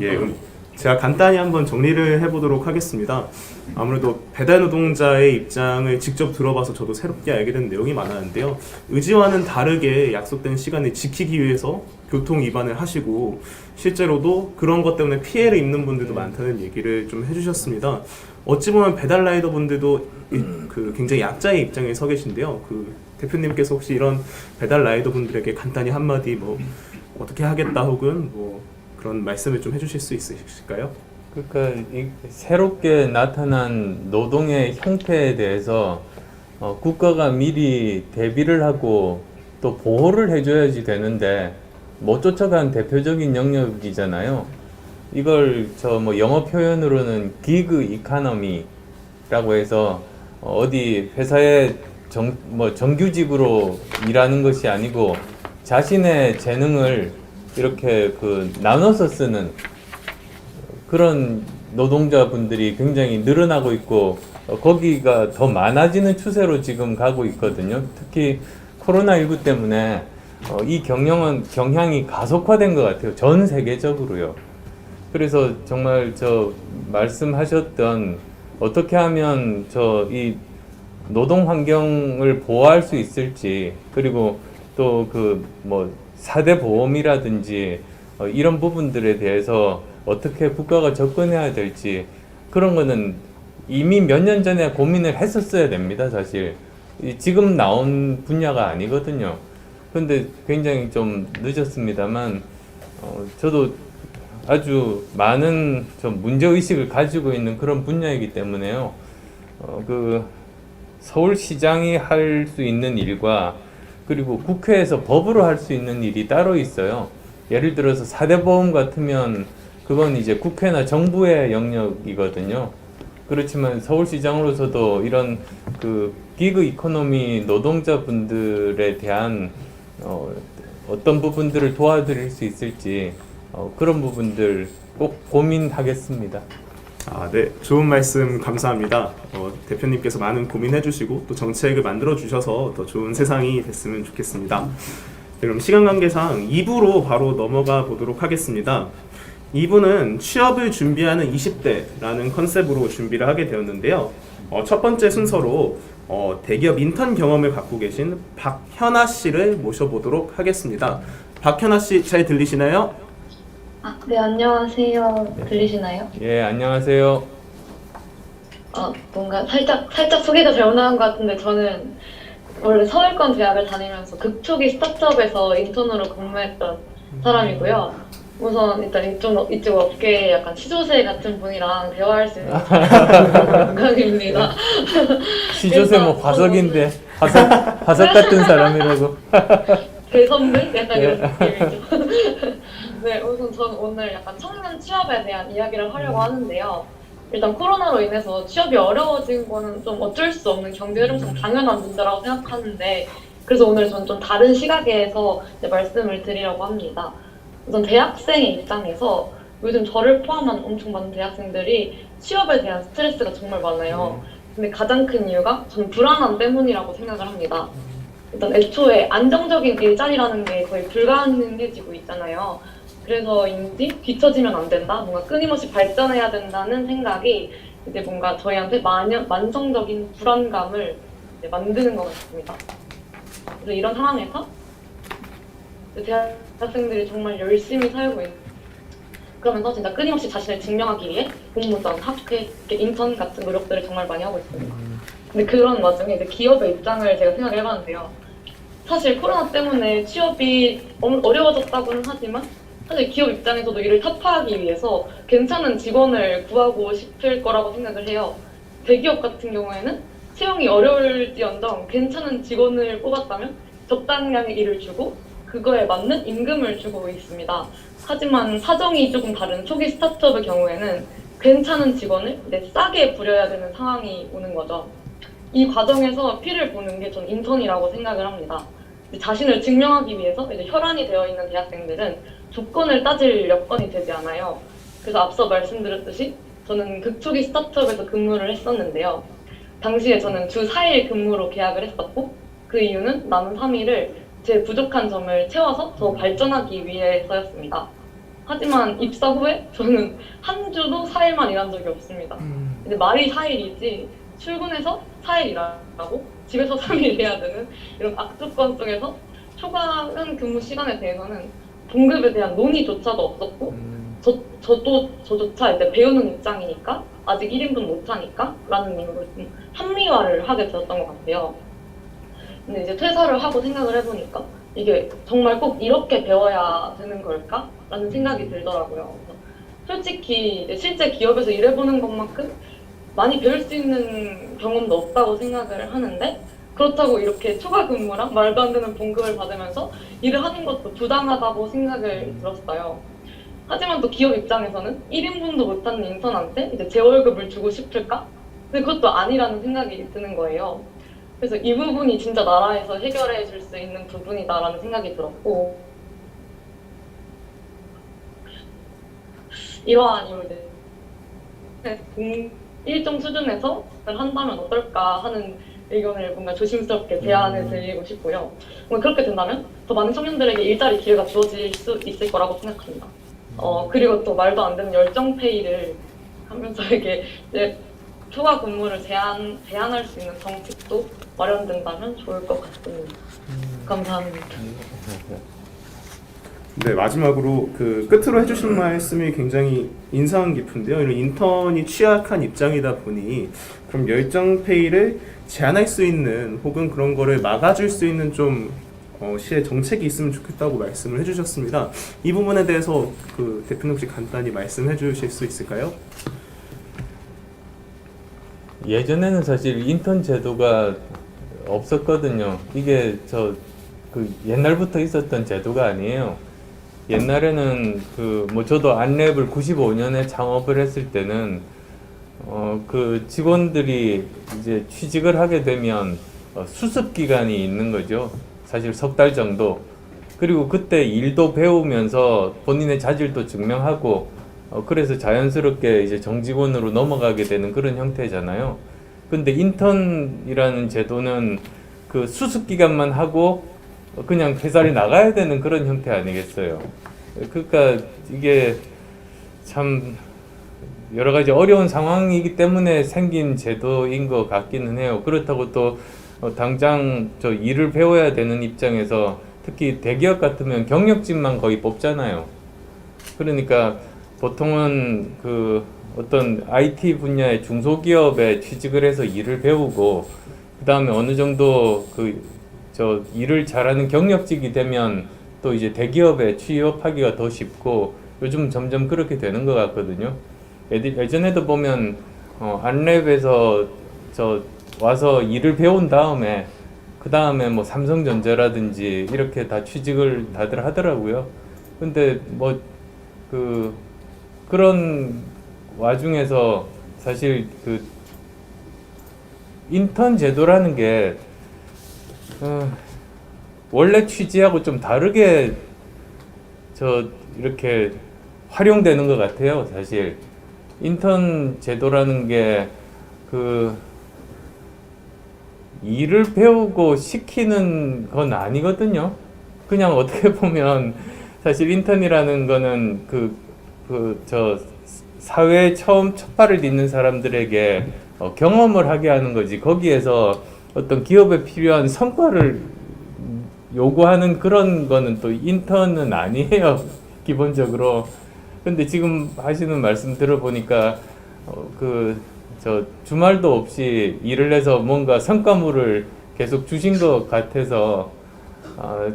예, 제가 간단히 한번 정리를 해보도록 하겠습니다. 아무래도 배달 노동자의 입장을 직접 들어봐서 저도 새롭게 알게 된 내용이 많았는데요. 의지와는 다르게 약속된 시간을 지키기 위해서 교통 위반을 하시고 실제로도 그런 것 때문에 피해를 입는 분들도 많다는 얘기를 좀 해주셨습니다. 어찌 보면 배달 라이더 분들도 그 굉장히 약자의 입장에 서 계신데요. 그 대표님께서 혹시 이런 배달 라이더 분들에게 간단히 한마디 뭐 어떻게 하겠다 혹은 뭐 그런 말씀을 좀 해주실 수 있으실까요? 그러니까 새롭게 나타난 노동의 형태에 대해서 국가가 미리 대비를 하고 또 보호를 해줘야지 되는데 못 쫓아간 대표적인 영역이잖아요. 이걸 저 뭐 영어 표현으로는 기그 이코노미라고 해서 어디 회사에 정규직으로 일하는 것이 아니고 자신의 재능을 이렇게 나눠서 쓰는 그런 노동자분들이 굉장히 늘어나고 있고 거기가 더 많아지는 추세로 지금 가고 있거든요. 특히 코로나19 때문에 이 경향이 가속화된 것 같아요. 전 세계적으로요. 그래서 정말 저 말씀하셨던 어떻게 하면 이 노동 환경을 보호할 수 있을지, 그리고 또 4대 보험이라든지 이런 부분들에 대해서 어떻게 국가가 접근해야 될지, 그런 거는 이미 몇 년 전에 고민을 했었어야 됩니다. 사실 지금 나온 분야가 아니거든요. 근데 굉장히 좀 늦었습니다만 저도 아주 많은 좀 문제의식을 가지고 있는 그런 분야이기 때문에요. 서울시장이 할 수 있는 일과 그리고 국회에서 법으로 할 수 있는 일이 따로 있어요. 예를 들어서 4대 보험 같으면 그건 이제 국회나 정부의 영역이거든요. 그렇지만 서울시장으로서도 이런 기그 이코노미 노동자분들에 대한 어떤 부분들을 도와드릴 수 있을지 그런 부분들 꼭 고민하겠습니다. 네, 좋은 말씀 감사합니다. 대표님께서 많은 고민해 주시고 또 정책을 만들어 주셔서 더 좋은 세상이 됐으면 좋겠습니다. 네, 그럼 시간 관계상 2부로 바로 넘어가 보도록 하겠습니다. 2부는 취업을 준비하는 20대라는 컨셉으로 준비를 하게 되었는데요. 첫 번째 순서로 대기업 인턴 경험을 갖고 계신 박현아 씨를 모셔보도록 하겠습니다. 박현아 씨 잘 들리시나요? 네, 안녕하세요. 들리시나요? 예, 안녕하세요. 뭔가 살짝 소개가 잘못 나간 것 같은데, 저는 원래 서울권 대학을 다니면서 극초기 스타트업에서 인턴으로 근무했던 사람이고요. 우선 일단 이쪽 업계에 약간 시조새 같은 분이랑 대화할 수 있는 영광입니다. 시조새 뭐 화석인데 화석 같은 사람이라고. 대선배? 약간 이런 느낌이죠. 네, 우선 저는 오늘 약간 청년 취업에 대한 이야기를 하려고 하는데요. 일단 코로나로 인해서 취업이 어려워진 거는 좀 어쩔 수 없는 경제 흐름상 당연한 문제라고 생각하는데, 그래서 오늘 저는 좀 다른 시각에서 말씀을 드리려고 합니다. 우선 대학생의 입장에서 요즘 저를 포함한 엄청 많은 대학생들이 취업에 대한 스트레스가 정말 많아요. 근데 가장 큰 이유가 저는 불안함 때문이라고 생각을 합니다. 일단 애초에 안정적인 일자리라는 게 거의 불가능해지고 있잖아요. 그래서인지 뒤처지면 안 된다, 뭔가 끊임없이 발전해야 된다는 생각이 이제 뭔가 저희한테 만성적인 불안감을 이제 만드는 것 같습니다. 그래서 이런 상황에서 대학생들이 정말 열심히 살고 있는, 그러면서 진짜 끊임없이 자신을 증명하기 위해 공모전, 학회, 인턴 같은 노력들을 정말 많이 하고 있습니다. 근데 그런 와중에 이제 기업의 입장을 제가 생각을 해봤는데요. 사실 코로나 때문에 취업이 어려워졌다고는 하지만 사실 기업 입장에서도 이를 타파하기 위해서 괜찮은 직원을 구하고 싶을 거라고 생각을 해요. 대기업 같은 경우에는 채용이 어려울지언정 괜찮은 직원을 뽑았다면 적당량의 일을 주고 그거에 맞는 임금을 주고 있습니다. 하지만 사정이 조금 다른 초기 스타트업의 경우에는 괜찮은 직원을 싸게 부려야 되는 상황이 오는 거죠. 이 과정에서 피를 보는 게 전 인턴이라고 생각을 합니다. 자신을 증명하기 위해서 이제 혈안이 되어 있는 대학생들은 조건을 따질 여건이 되지 않아요. 그래서 앞서 말씀드렸듯이 저는 극초기 스타트업에서 근무를 했었는데요. 당시에 저는 주 4일 근무로 계약을 했었고 그 이유는 남은 3일을 제 부족한 점을 채워서 더 발전하기 위해서였습니다. 하지만 입사 후에 저는 한 주도 4일만 일한 적이 없습니다. 근데 말이 4일이지 출근해서 4일 일하고 집에서 3일 해야 되는 이런 악조건 속에서 초과한 근무 시간에 대해서는 봉급에 대한 논의조차도 없었고 저조차 이제 배우는 입장이니까 아직 1인분 못하니까 라는 이유로 좀 합리화를 하게 되었던 것 같아요. 근데 이제 퇴사를 하고 생각을 해보니까 이게 정말 꼭 이렇게 배워야 되는 걸까? 라는 생각이 들더라고요. 솔직히 이제 실제 기업에서 일해보는 것만큼 많이 배울 수 있는 경험도 없다고 생각을 하는데 그렇다고 이렇게 초과 근무랑 말도 안 되는 봉급을 받으면서 일을 하는 것도 부당하다고 생각을 들었어요. 하지만 또 기업 입장에서는 1인분도 못하는 인턴한테 이제 제 월급을 주고 싶을까? 근데 그것도 아니라는 생각이 드는 거예요. 그래서 이 부분이 진짜 나라에서 해결해 줄 수 있는 부분이다라는 생각이 들었고 이러한 이유를 일정 수준에서 한다면 어떨까 하는 의견을 뭔가 조심스럽게 제안을 드리고 싶고요. 뭔가 그렇게 된다면 더 많은 청년들에게 일자리 기회가 주어질 수 있을 거라고 생각합니다. 그리고 또 말도 안 되는 열정 페이를 하면서 이게 이제 초과 근무를 제한할 수 있는 정책도 마련된다면 좋을 것 같습니다. 감사합니다. 네, 마지막으로 그 끝으로 해주신 말씀이 굉장히 인상 깊은데요. 이런 인턴이 취약한 입장이다 보니 그럼 열정 페이를 제한할 수 있는 혹은 그런 거를 막아줄 수 있는 좀 시의 정책이 있으면 좋겠다고 말씀을 해주셨습니다. 이 부분에 대해서 그 대표님 혹시 간단히 말씀해 주실 수 있을까요? 예전에는 사실 인턴 제도가 없었거든요. 이게 그 옛날부터 있었던 제도가 아니에요. 옛날에는 저도 안랩을 95년에 창업을 했을 때는 그 직원들이 이제 취직을 하게 되면 수습 기간이 있는 거죠. 사실 석 달 정도. 그리고 그때 일도 배우면서 본인의 자질도 증명하고 그래서 자연스럽게 이제 정직원으로 넘어가게 되는 그런 형태잖아요. 근데 인턴이라는 제도는 그 수습 기간만 하고 그냥 회사를 나가야 되는 그런 형태 아니겠어요. 그러니까 이게 참 여러 가지 어려운 상황이기 때문에 생긴 제도인 것 같기는 해요. 그렇다고 또 당장 일을 배워야 되는 입장에서 특히 대기업 같으면 경력직만 거의 뽑잖아요. 그러니까 보통은 그 어떤 IT 분야의 중소기업에 취직을 해서 일을 배우고 그 다음에 어느 정도 일을 잘하는 경력직이 되면 또 이제 대기업에 취업하기가 더 쉽고 요즘 점점 그렇게 되는 것 같거든요. 예전에도 보면 안랩에서 와서 일을 배운 다음에 그 다음에 뭐 삼성전자라든지 이렇게 다 취직을 다들 하더라고요. 근데 그런 와중에서 사실 그 인턴 제도라는 게 원래 취지하고 좀 다르게 이렇게 활용되는 것 같아요. 사실 인턴 제도라는 게 일을 배우고 시키는 건 아니거든요. 그냥 어떻게 보면 사실 인턴이라는 거는 사회에 처음 첫 발을 딛는 사람들에게 경험을 하게 하는 거지. 거기에서 어떤 기업에 필요한 성과를 요구하는 그런 거는 또 인턴은 아니에요. 기본적으로. 근데 지금 하시는 말씀 들어보니까 주말도 없이 일을 해서 뭔가 성과물을 계속 주신 것 같아서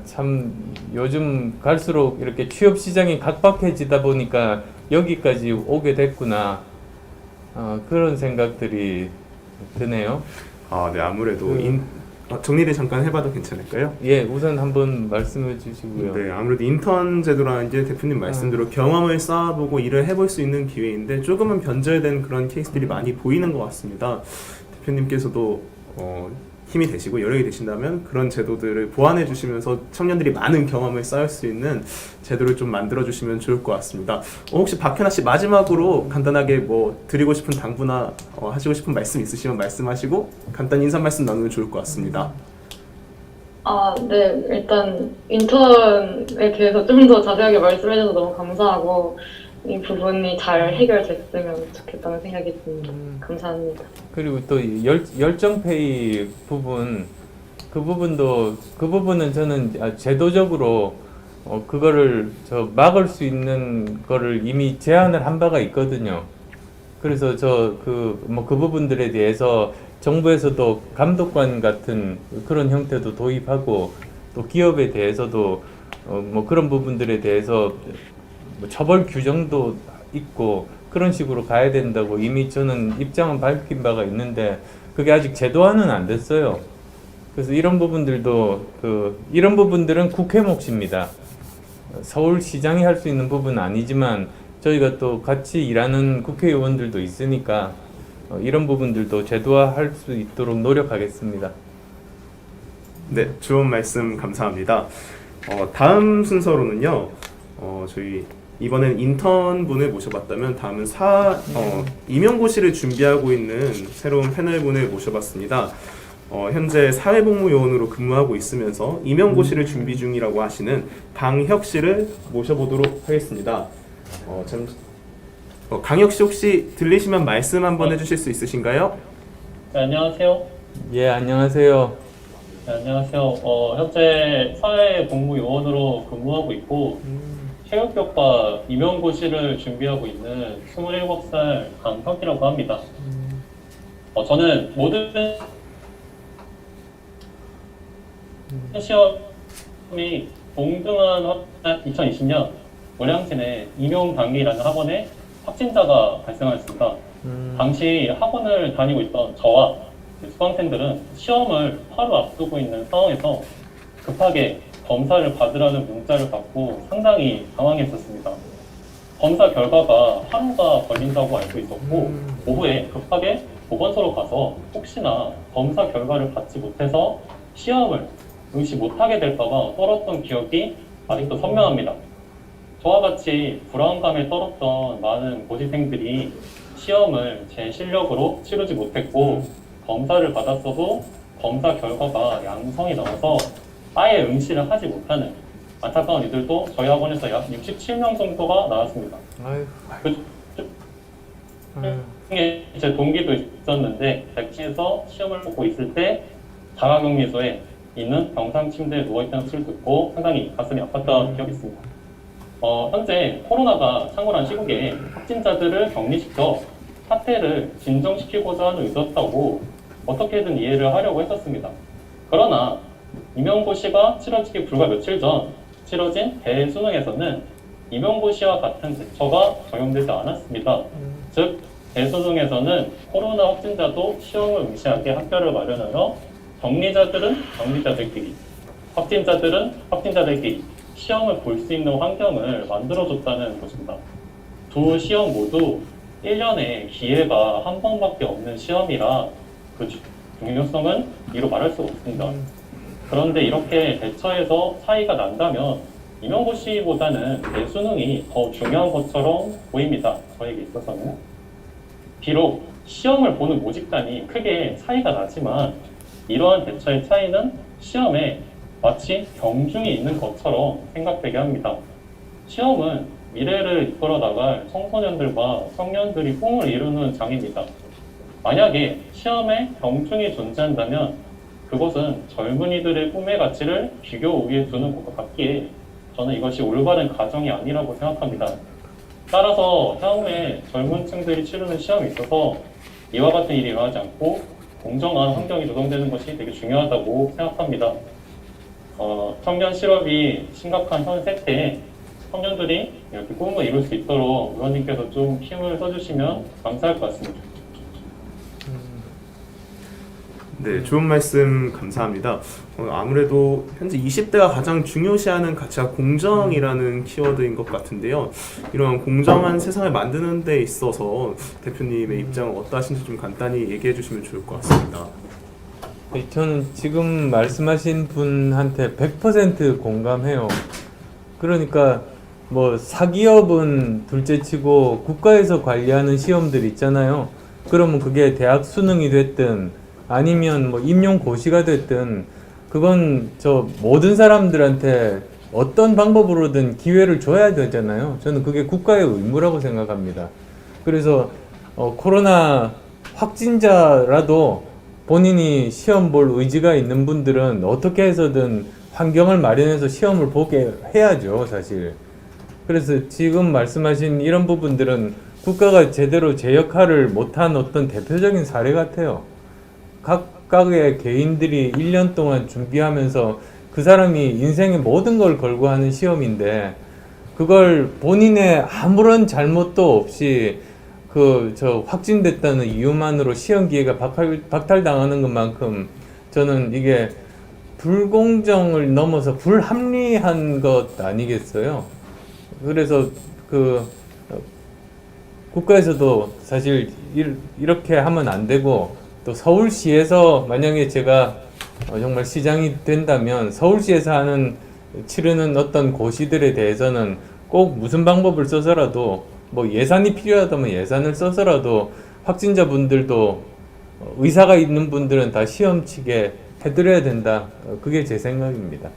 참 요즘 갈수록 이렇게 취업 시장이 각박해지다 보니까 여기까지 오게 됐구나 그런 생각들이 드네요. 네, 아무래도 정리를 잠깐 해봐도 괜찮을까요? 예, 우선 한번 말씀해 주시고요. 네, 아무래도 인턴 제도라는 게 대표님 말씀대로 경험을 쌓아보고 일을 해볼 수 있는 기회인데 조금은 변절된 그런 케이스들이 많이 보이는 것 같습니다. 대표님께서도 힘이 되시고 여력이 되신다면 그런 제도들을 보완해 주시면서 청년들이 많은 경험을 쌓을 수 있는 제도를 좀 만들어 주시면 좋을 것 같습니다. 혹시 박현아 씨 마지막으로 간단하게 뭐 드리고 싶은 당부나 하시고 싶은 말씀 있으시면 말씀하시고 간단히 인사 말씀 나누면 좋을 것 같습니다. 네. 일단 인턴에 대해서 좀 더 자세하게 말씀해 주셔서 너무 감사하고 이 부분이 잘 해결됐으면 좋겠다는 생각이 듭니다. 감사합니다. 그리고 또 열정페이 부분, 그 부분은 저는 제도적으로 그거를 막을 수 있는 거를 이미 제안을 한 바가 있거든요. 그래서 그 부분들에 대해서 정부에서도 감독관 같은 그런 형태도 도입하고 또 기업에 대해서도 그런 부분들에 대해서 처벌 규정도 있고 그런 식으로 가야 된다고 이미 저는 입장은 밝힌 바가 있는데 그게 아직 제도화는 안 됐어요. 그래서 이런 부분들은 국회 몫입니다. 서울시장이 할 수 있는 부분은 아니지만 저희가 또 같이 일하는 국회의원들도 있으니까 이런 부분들도 제도화할 수 있도록 노력하겠습니다. 네, 좋은 말씀 감사합니다. 다음 순서로는요, 저희 이번엔 인턴분을 모셔봤다면 다음은 임용고시를 준비하고 있는 새로운 패널분을 모셔봤습니다. 현재 사회복무요원으로 근무하고 있으면서 임용고시를 준비 중이라고 하시는 강혁 씨를 모셔보도록 하겠습니다. 강혁 씨 혹시 들리시면 말씀 한번 해주실 수 있으신가요? 네, 안녕하세요. 예, 안녕하세요. 네, 안녕하세요. 현재 사회복무요원으로 근무하고 있고 체육교과 임용고시를 준비하고 있는 27살 강혁이라고 합니다. 저는 모든 시험이 동등한 2020년 월양진의 임용당리라는 학원에 확진자가 발생하였습니다. 당시 학원을 다니고 있던 저와 수강생들은 시험을 하루 앞두고 있는 상황에서 급하게 검사를 받으라는 문자를 받고 상당히 당황했었습니다. 검사 결과가 하루가 걸린다고 알고 있었고 오후에 급하게 보건소로 가서 혹시나 검사 결과를 받지 못해서 시험을 응시 못하게 될까봐 떨었던 기억이 아직도 선명합니다. 저와 같이 불안감에 떨었던 많은 고시생들이 시험을 제 실력으로 치르지 못했고 검사를 받았어도 검사 결과가 양성이 나와서 아예 응시를 하지 못하는 안타까운 이들도 저희 학원에서 약 67명 정도가 나왔습니다. 그 중에 제 동기도 있었는데 백신에서 시험을 보고 있을 때 자가격리소에 있는 병상 침대에 누워있다는 소리를 듣고 상당히 가슴이 아팠던 기억이 있습니다. 현재 코로나가 창궐한 시국에 확진자들을 격리시켜 사태를 진정시키고자 하는 의도였다고 어떻게든 이해를 하려고 했었습니다. 그러나 임용고시가 치러지기 불과 며칠 전 치러진 대수능에서는 임용고시와 같은 대처가 적용되지 않았습니다. 즉 대수능에서는 코로나 확진자도 시험을 응시하게 학교를 마련하여 격리자들은 격리자들끼리, 확진자들은 확진자들끼리 시험을 볼 수 있는 환경을 만들어줬다는 것입니다. 두 시험 모두 1년에 기회가 한 번밖에 없는 시험이라 그 중요성은 이루 말할 수가 없습니다. 그런데 이렇게 대처해서 차이가 난다면 임용고시보다는 대수능이 더 중요한 것처럼 보입니다. 저에게 있어서는. 비록 시험을 보는 모집단이 크게 차이가 나지만 이러한 대처의 차이는 시험에 마치 경중이 있는 것처럼 생각되게 합니다. 시험은 미래를 이끌어 나갈 청소년들과 청년들이 꿈을 이루는 장입니다. 만약에 시험에 경중이 존재한다면 그것은 젊은이들의 꿈의 가치를 비교 우위에 두는 것과 같기에 저는 이것이 올바른 가정이 아니라고 생각합니다. 따라서 향후에 젊은 층들이 치르는 시험에 있어서 이와 같은 일이 일어나지 않고 공정한 환경이 조성되는 것이 되게 중요하다고 생각합니다. 청년 실업이 심각한 현 세태에 청년들이 이렇게 꿈을 이룰 수 있도록 의원님께서 좀 힘을 써주시면 감사할 것 같습니다. 네, 좋은 말씀 감사합니다. 아무래도 현재 20대가 가장 중요시하는 가치가 공정이라는 키워드인 것 같은데요. 이런 공정한 세상을 만드는 데 있어서 대표님의 입장은 어떠하신지 좀 간단히 얘기해 주시면 좋을 것 같습니다. 저는 지금 말씀하신 분한테 100% 공감해요. 그러니까 뭐 사기업은 둘째치고 국가에서 관리하는 시험들 있잖아요. 그러면 그게 대학 수능이 됐든 아니면 뭐 임용고시가 됐든 그건 저 모든 사람들한테 어떤 방법으로든 기회를 줘야 되잖아요. 저는 그게 국가의 의무라고 생각합니다. 그래서 코로나 확진자라도 본인이 시험 볼 의지가 있는 분들은 어떻게 해서든 환경을 마련해서 시험을 보게 해야죠, 사실. 그래서 지금 말씀하신 이런 부분들은 국가가 제대로 제 역할을 못한 어떤 대표적인 사례 같아요. 각각의 개인들이 1년 동안 준비하면서 그 사람이 인생의 모든 걸 걸고 하는 시험인데 그걸 본인의 아무런 잘못도 없이 확진됐다는 이유만으로 시험 기회가 박탈당하는 것만큼 저는 이게 불공정을 넘어서 불합리한 것 아니겠어요? 그래서 국가에서도 사실 이렇게 하면 안 되고 또 서울시에서 만약에 제가 정말 시장이 된다면 서울시에서 치르는 어떤 고시들에 대해서는 꼭 무슨 방법을 써서라도 뭐 예산이 필요하다면 예산을 써서라도 확진자분들도 의사가 있는 분들은 다 시험 치게 해드려야 된다. 그게 제 생각입니다.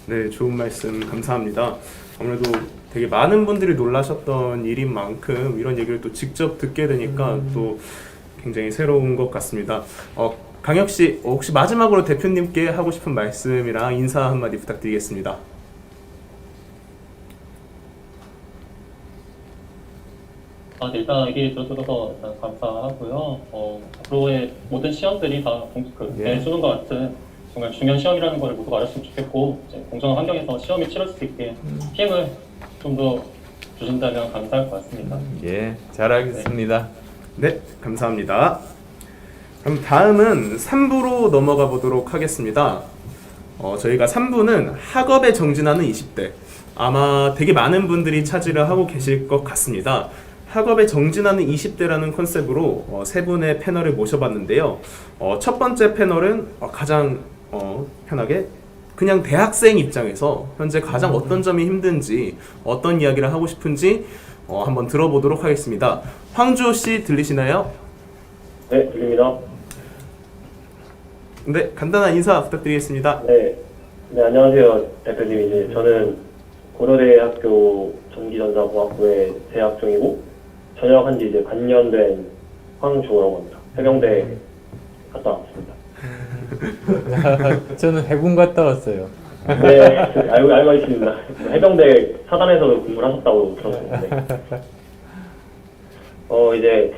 네, 좋은 말씀 감사합니다. 아무래도 되게 많은 분들이 놀라셨던 일인 만큼 이런 얘기를 또 직접 듣게 되니까 또 굉장히 새로운 것 같습니다. 강혁 씨, 혹시 마지막으로 대표님께 하고 싶은 말씀이랑 인사 한마디 부탁드리겠습니다. 네, 일단 얘기 들어주셔서 일단 감사하고요. 앞으로의 모든 시험들이 다 대수능과 같은 정말 중요한 시험이라는 걸 모두가 알았으면 좋겠고 이제 공정한 환경에서 시험이 치러질 수 있게 힘을 좀 더 주신다면 감사할 것 같습니다. 예, 잘하겠습니다. 네, 감사합니다. 그럼 다음은 3부로 넘어가 보도록 하겠습니다. 저희가 3부는 학업에 정진하는 20대. 아마 되게 많은 분들이 차지를 하고 계실 것 같습니다. 학업에 정진하는 20대라는 컨셉으로 세 분의 패널을 모셔봤는데요. 첫 번째 패널은 가장 편하게 그냥 대학생 입장에서 현재 가장 어떤 점이 힘든지 어떤 이야기를 하고 싶은지 한번 들어보도록 하겠습니다. 황주호 씨 들리시나요? 네, 들립니다. 네, 간단한 인사 부탁드리겠습니다. 네, 안녕하세요, 대표님. 이제 저는 고려대학교 전기전자공학부에 재학 중이고 전역한 지 이제 반년 된 황주호라고 합니다. 해병대 갔다 왔습니다. 저는 해군 갔다 왔어요. 네, 알고 있습니다. 해병대 사단에서도 근무를 하셨다고 들었는데 이제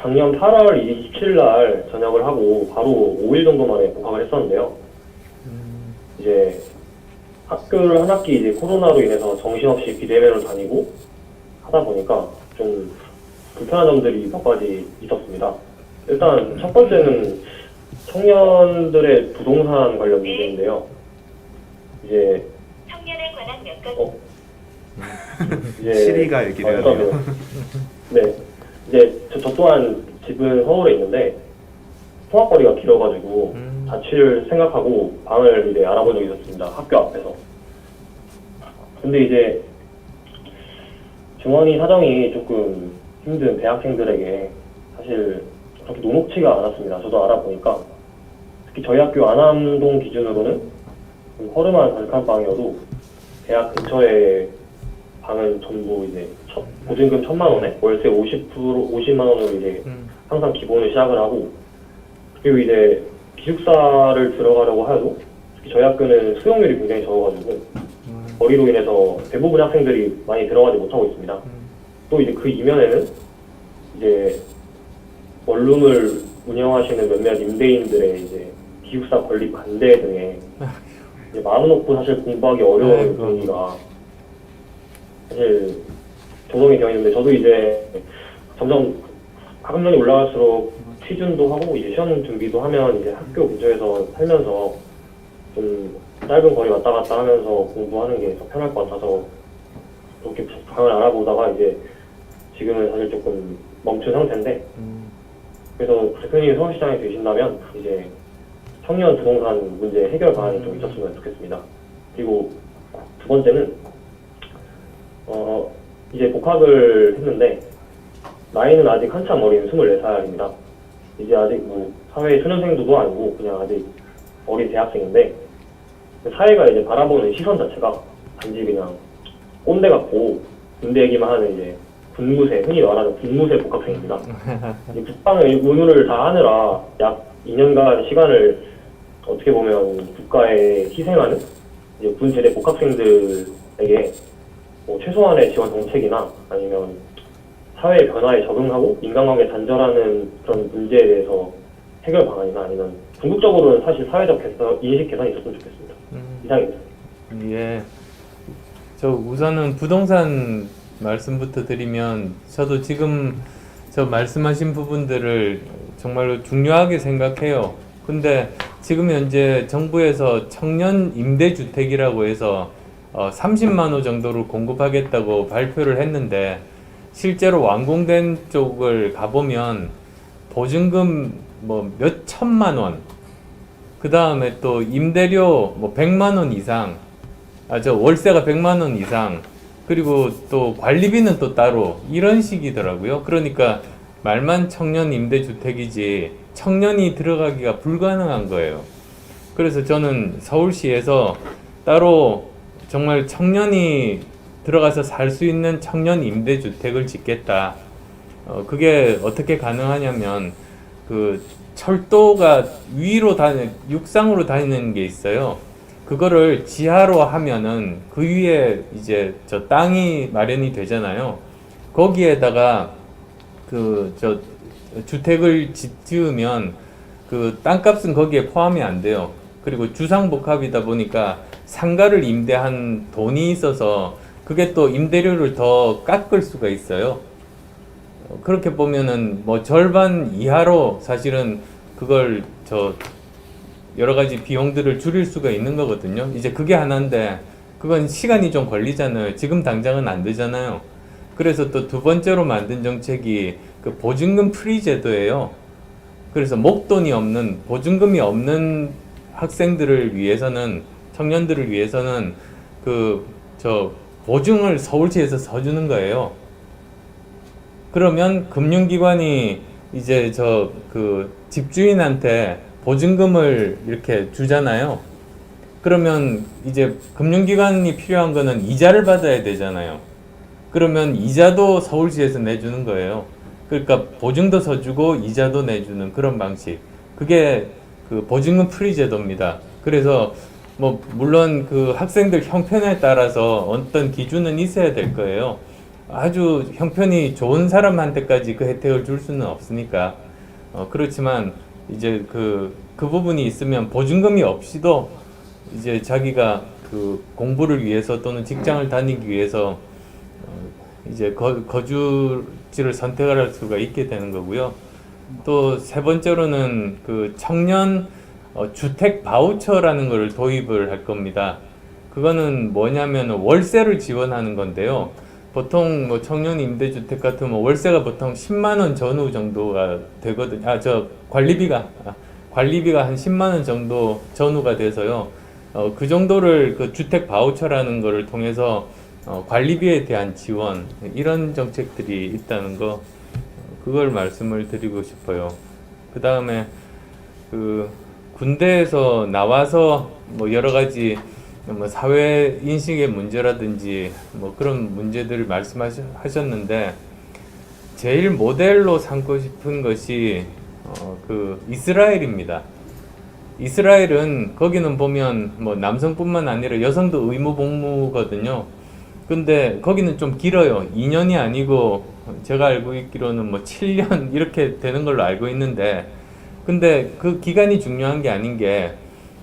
작년 8월 27일 날 전역을 하고 바로 5일 정도 만에 복학을 했었는데요. 이제 학교를 한 학기 이제 코로나로 인해서 정신없이 비대면을 다니고 하다 보니까 좀 불편한 점들이 몇 가지 있었습니다. 일단 첫 번째는 청년들의 부동산 관련 문제인데요. 이제 청년에 관한 몇 가지 이제 시리가 얘기를 하네요. 네, 이제 저 또한 집은 서울에 있는데 통학거리가 길어가지고 자취를 생각하고 방을 이제 알아본 적이 있었습니다. 학교 앞에서. 근데 이제 중원이 사정이 조금 힘든 대학생들에게 사실 그렇게 녹록치가 않았습니다. 저도 알아보니까 특히 저희 학교 안암동 기준으로는 좀 허름한 단칸방이어도 대학 근처에 방은 전부 이제 보증금 1,000만 원에 월세 50만 원으로 이제 항상 기본을 시작을 하고, 그리고 이제 기숙사를 들어가려고 해도 특히 저희 학교는 수용률이 굉장히 적어가지고 거리로 인해서 대부분 학생들이 많이 들어가지 못하고 있습니다. 또 이제 그 이면에는 이제 원룸을 운영하시는 몇몇 임대인들의 이제 기숙사 건립 반대 등의 이제 마음 놓고 사실 공부하기 어려운 분위기가 사실 조성이 되어 있는데, 저도 이제 점점 학년이 올라갈수록 취준도 하고 이제 시험 준비도 하면 이제 학교 근처에서 살면서 좀 짧은 거리 왔다 갔다 하면서 공부하는 게 더 편할 것 같아서 그렇게 방을 알아보다가 이제 지금은 사실 조금 멈춘 상태인데, 그래서 대표님이 서울시장에 되신다면 이제 청년 부동산 문제 해결 방안이 좀 있었으면 좋겠습니다. 그리고 두 번째는 이제 복학을 했는데 나이는 아직 한참 어린 24살입니다. 이제 아직 뭐 사회 초년생도 아니고 그냥 아직 어린 대학생인데 사회가 이제 바라보는 시선 자체가 단지 그냥 꼰대 같고 군대 얘기만 하는 이제 군무새, 흔히 말하는 군무새 복학생입니다. 이 국방의 의무를 다 하느라 약 2년간 시간을 어떻게 보면 국가에 희생하는 이제 군 제대 복학생들에게 뭐 최소한의 지원 정책이나 아니면 사회 변화에 적응하고 인간관계 단절하는 그런 문제에 대해서 해결 방안이나 아니면 궁극적으로는 사실 사회적 인식 개선이 있었으면 좋겠습니다. 이상입니다. 예. 저 우선은 부동산 말씀부터 드리면 저도 지금 저 말씀하신 부분들을 정말로 중요하게 생각해요. 근데 지금 현재 정부에서 청년 임대주택이라고 해서 30만 호 정도를 공급하겠다고 발표를 했는데 실제로 완공된 쪽을 가보면 보증금 뭐 몇 천만 원, 그 다음에 또 임대료 뭐 100만 원 이상, 월세가 100만 원 이상, 그리고 또 관리비는 또 따로 이런 식이더라고요. 그러니까 말만 청년 임대주택이지 청년이 들어가기가 불가능한 거예요. 그래서 저는 서울시에서 따로 정말 청년이 들어가서 살 수 있는 청년 임대주택을 짓겠다. 그게 어떻게 가능하냐면 그 철도가 육상으로 다니는 게 있어요. 그거를 지하로 하면은 그 위에 이제 저 땅이 마련이 되잖아요. 거기에다가 주택을 지으면 그 땅값은 거기에 포함이 안 돼요. 그리고 주상복합이다 보니까 상가를 임대한 돈이 있어서 그게 또 임대료를 더 깎을 수가 있어요. 그렇게 보면은 뭐 절반 이하로 사실은 그걸 여러 가지 비용들을 줄일 수가 있는 거거든요. 이제 그게 하나인데 그건 시간이 좀 걸리잖아요. 지금 당장은 안 되잖아요. 그래서 또 두 번째로 만든 정책이 그 보증금 프리 제도예요. 그래서 목돈이 없는, 보증금이 없는 학생들을 위해서는, 청년들을 위해서는 보증을 서울시에서 서주는 거예요. 그러면 금융기관이 이제 집주인한테 보증금을 이렇게 주잖아요. 그러면 이제 금융기관이 필요한 거는 이자를 받아야 되잖아요. 그러면 이자도 서울시에서 내주는 거예요. 그러니까 보증도 서주고 이자도 내주는 그런 방식. 그게 그 보증금 프리 제도입니다. 그래서 뭐 물론 그 학생들 형편에 따라서 어떤 기준은 있어야 될 거예요. 아주 형편이 좋은 사람한테까지 그 혜택을 줄 수는 없으니까. 그렇지만 이제 그 부분이 있으면 보증금이 없이도 이제 자기가 그 공부를 위해서 또는 직장을 다니기 위해서 이제 거주지를 선택할 수가 있게 되는 거고요. 또 세 번째로는 그 청년 주택 바우처라는 것을 도입을 할 겁니다. 그거는 뭐냐면 월세를 지원하는 건데요. 보통 뭐 청년 임대주택 같으면 월세가 보통 10만 원 전후 정도가 되거든요. 관리비가 한 10만 원 정도 전후가 돼서요. 그 정도를 그 주택 바우처라는 거를 통해서 관리비에 대한 지원, 이런 정책들이 있다는 거, 그걸 말씀을 드리고 싶어요. 그 다음에 그 군대에서 나와서 뭐 여러 가지 뭐 사회 인식의 문제라든지 뭐 그런 문제들을 말씀하셨는데, 제일 모델로 삼고 싶은 것이 그 이스라엘입니다. 이스라엘은 거기는 보면 뭐 남성뿐만 아니라 여성도 의무 복무거든요. 근데 거기는 좀 길어요. 2년이 아니고 제가 알고 있기로는 뭐 7년 이렇게 되는 걸로 알고 있는데, 근데 그 기간이 중요한 게 아닌 게,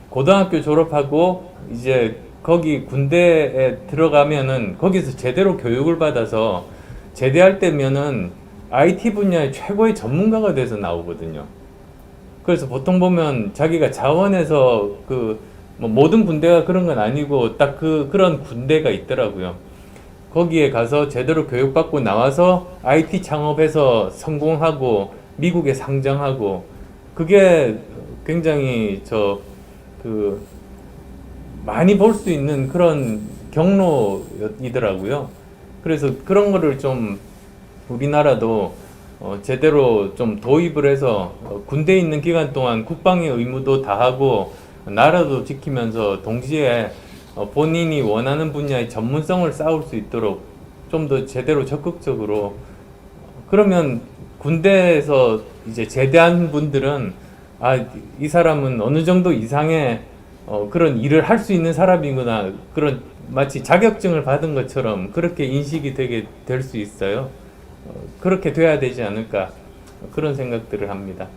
고등학교 졸업하고 이제 거기 군대에 들어가면은 거기서 제대로 교육을 받아서 제대할 때면은 IT 분야의 최고의 전문가가 돼서 나오거든요. 그래서 보통 보면 자기가 자원에서 뭐 모든 군대가 그런 건 아니고 딱 그런 군대가 있더라고요. 거기에 가서 제대로 교육받고 나와서 IT 창업해서 성공하고 미국에 상장하고 그게 굉장히 많이 볼 수 있는 그런 경로이더라고요. 그래서 그런 거를 좀 우리나라도 제대로 좀 도입을 해서 군대에 있는 기간 동안 국방의 의무도 다하고 나라도 지키면서 동시에 본인이 원하는 분야의 전문성을 쌓을 수 있도록 좀 더 제대로 적극적으로, 그러면 군대에서 이제 제대한 분들은 이 사람은 어느 정도 이상의 그런 일을 할 수 있는 사람이구나, 그런 마치 자격증을 받은 것처럼 그렇게 인식이 되게 될 수 있어요. 그렇게 돼야 되지 않을까, 그런 생각들을 합니다.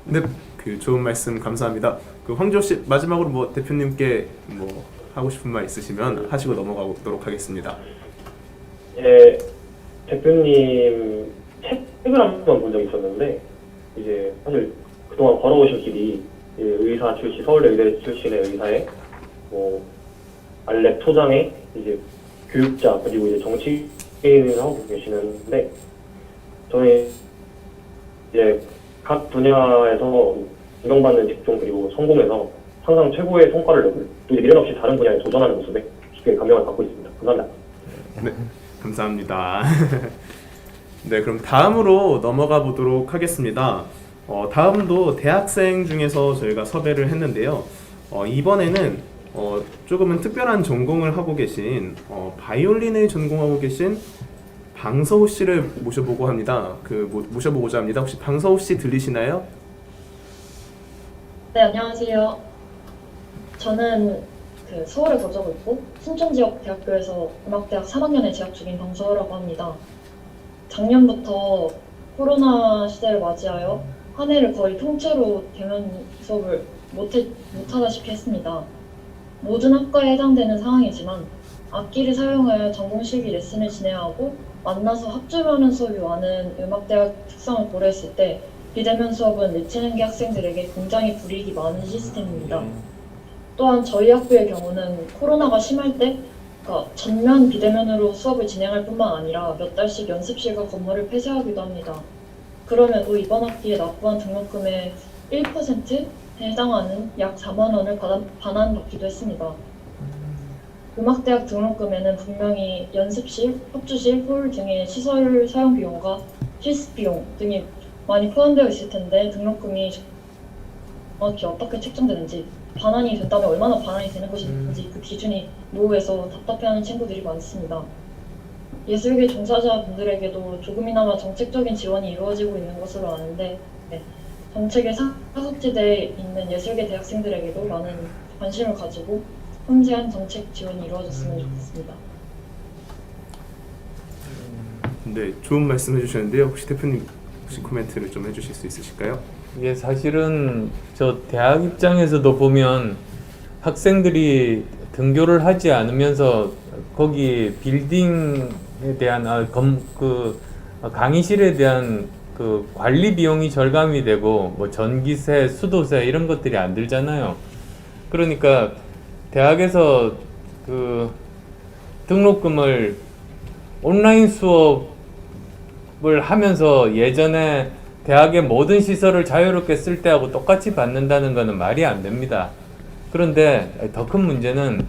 네, 좋은 말씀 감사합니다. 황지호 씨, 마지막으로 뭐 대표님께 뭐 하고 싶은 말 있으시면 하시고 넘어가도록 하겠습니다. 예, 대표님 책을 한 번 본 적이 있었는데, 이제 사실 그동안 걸어오신 길이 의사 출신, 서울대 의대 출신의 의사에 알렉 소장의 이제 교육자, 그리고 이제 정치인을 하고 계시는데, 저는 이제 각 분야에서 인정받는 직종 그리고 성공해서 항상 최고의 성과를 내고 또 이제 미련 없이 다른 분야에 도전하는 모습에 깊게 감명을 받고 있습니다. 감사합니다. 네, 감사합니다. 네, 그럼 다음으로 넘어가 보도록 하겠습니다. 다음도 대학생 중에서 저희가 섭외를 했는데요. 이번에는 조금은 특별한 전공을 하고 계신 바이올린을 전공하고 계신 방서우 씨를 모셔보고자 합니다. 혹시 방서우 씨 들리시나요? 네, 안녕하세요. 저는 서울에 거주하고 있고 순천 지역 대학교에서 음악대학 3학년에 재학 중인 방서우라고 합니다. 작년부터 코로나 시대를 맞이하여 한 해를 거의 통째로 대면 수업을 못하다시피 했습니다. 모든 학과에 해당되는 상황이지만 악기를 사용하여 전공 실기 레슨을 진행하고 만나서 합주하는 수업이 많은 음악대학 특성을 고려했을 때 비대면 수업은 내체능계 학생들에게 굉장히 불이익이 많은 시스템입니다. 또한 저희 학교의 경우는 코로나가 심할 때 전면 비대면으로 수업을 진행할 뿐만 아니라 몇 달씩 연습실과 건물을 폐쇄하기도 합니다. 그럼에도 이번 학기에 납부한 등록금의 1%에 해당하는 약 4만 원을 반환받기도 했습니다. 음악대학 등록금에는 분명히 연습실, 합주실, 홀 등의 시설 사용 비용과 필수 비용 등이 많이 포함되어 있을 텐데 등록금이 정확히 어떻게 책정되는지, 반환이 된다면 얼마나 반환이 되는 것인지 그 기준이 모호해서 답답해하는 친구들이 많습니다. 예술계 종사자분들에게도 조금이나마 정책적인 지원이 이루어지고 있는 것으로 아는데 정책의 사각지대에 있는 예술계 대학생들에게도 많은 관심을 가지고 섬세한 정책 지원이 이루어졌으면 좋겠습니다. 네, 좋은 말씀 해주셨는데요. 혹시 대표님 코멘트를 좀 해주실 수 있으실까요? 이게 사실은 저 대학 입장에서도 보면 학생들이 등교를 하지 않으면서 거기 빌딩에 대한 강의실에 대한 그 관리 비용이 절감이 되고 뭐 전기세, 수도세 이런 것들이 안 들잖아요. 그러니까 대학에서 그 등록금을 온라인 수업을 하면서 예전에 대학의 모든 시설을 자유롭게 쓸 때하고 똑같이 받는다는 것은 말이 안 됩니다. 그런데 더 큰 문제는,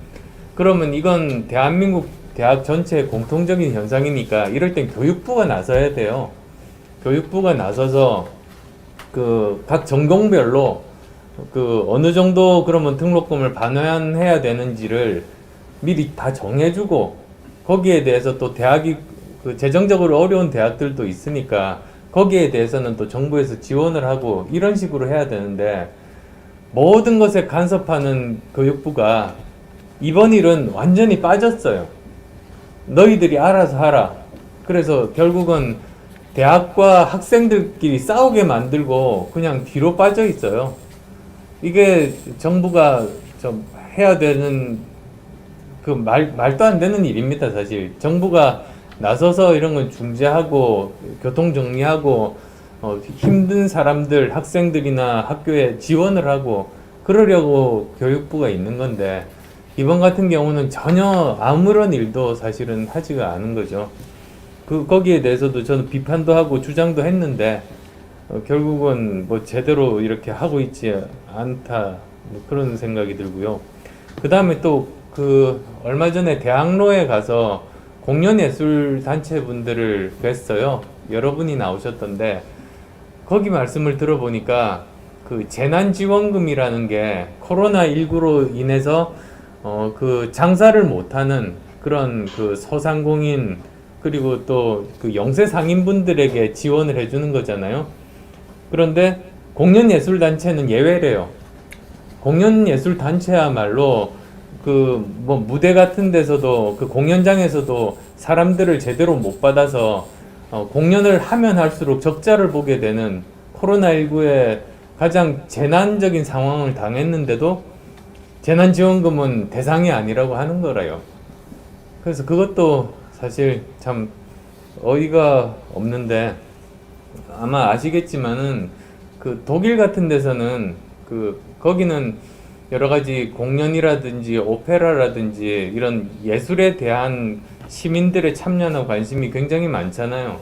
그러면 이건 대한민국 대학 전체의 공통적인 현상이니까 이럴 땐 교육부가 나서야 돼요. 교육부가 나서서 그 각 전공별로 그 어느 정도 그러면 등록금을 반환해야 되는지를 미리 다 정해주고, 거기에 대해서 또 대학이 그 재정적으로 어려운 대학들도 있으니까 거기에 대해서는 또 정부에서 지원을 하고 이런 식으로 해야 되는데, 모든 것에 간섭하는 교육부가 이번 일은 완전히 빠졌어요. 너희들이 알아서 하라. 그래서 결국은 대학과 학생들끼리 싸우게 만들고 그냥 뒤로 빠져 있어요. 이게 정부가 좀 해야 되는 그 말도 안 되는 일입니다, 사실. 정부가 나서서 이런 건 중재하고 교통 정리하고 힘든 사람들, 학생들이나 학교에 지원을 하고 그러려고 교육부가 있는 건데, 이번 같은 경우는 전혀 아무런 일도 사실은 하지가 않은 거죠. 거기에 대해서도 저는 비판도 하고 주장도 했는데 결국은 뭐 제대로 이렇게 하고 있지 않다 뭐 그런 생각이 들고요. 그 다음에 또 그 얼마 전에 대학로에 가서 공연예술 단체 분들을 뵀어요. 여러분이 나오셨던데 거기 말씀을 들어보니까 그 재난지원금이라는 게 코로나19로 인해서 그 장사를 못하는 그런 그 소상공인 그리고 또 그 영세 상인분들에게 지원을 해주는 거잖아요. 그런데 공연예술단체는 예외래요. 공연예술단체야말로 그 뭐 무대 같은 데서도 그 공연장에서도 사람들을 제대로 못 받아서 공연을 하면 할수록 적자를 보게 되는 코로나19에 가장 재난적인 상황을 당했는데도 재난지원금은 대상이 아니라고 하는 거라요. 그래서 그것도 사실 참 어이가 없는데 아마 아시겠지만은 그 독일 같은 데서는 거기는 여러 가지 공연이라든지 오페라라든지 이런 예술에 대한 시민들의 참여나 관심이 굉장히 많잖아요.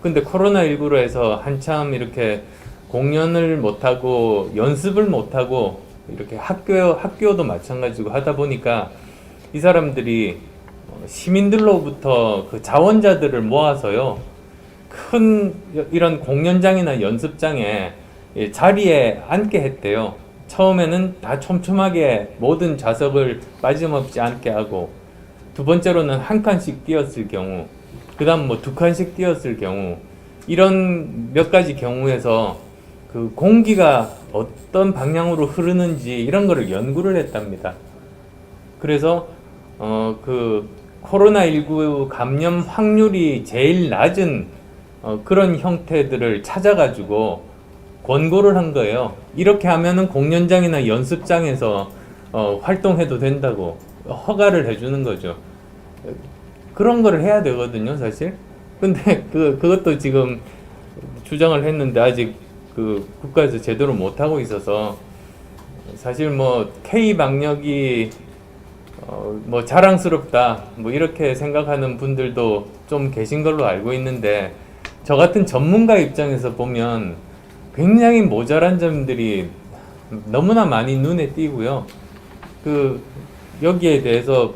근데 코로나19로 해서 한참 이렇게 공연을 못하고 연습을 못하고 이렇게 학교도 마찬가지고 하다 보니까 이 사람들이 시민들로부터 그 자원자들을 모아서요. 큰 이런 공연장이나 연습장에 자리에 앉게 했대요. 처음에는 다 촘촘하게 모든 좌석을 빠짐없이 앉게 하고 두 번째로는 한 칸씩 띄었을 경우 그 다음 뭐 두 칸씩 띄었을 경우 이런 몇 가지 경우에서 그 공기가 어떤 방향으로 흐르는지 이런 거를 연구를 했답니다. 그래서 그 코로나19 감염 확률이 제일 낮은 그런 형태들을 찾아가지고 권고를 한 거예요. 이렇게 하면은 공연장이나 연습장에서 활동해도 된다고 허가를 해주는 거죠. 그런 거를 해야 되거든요, 사실. 근데 그것도 지금 주장을 했는데 아직 그 국가에서 제대로 못 하고 있어서 사실 뭐 K 방역이 뭐 자랑스럽다 뭐 이렇게 생각하는 분들도 좀 계신 걸로 알고 있는데 저 같은 전문가 입장에서 보면 굉장히 모자란 점들이 너무나 많이 눈에 띄고요. 여기에 대해서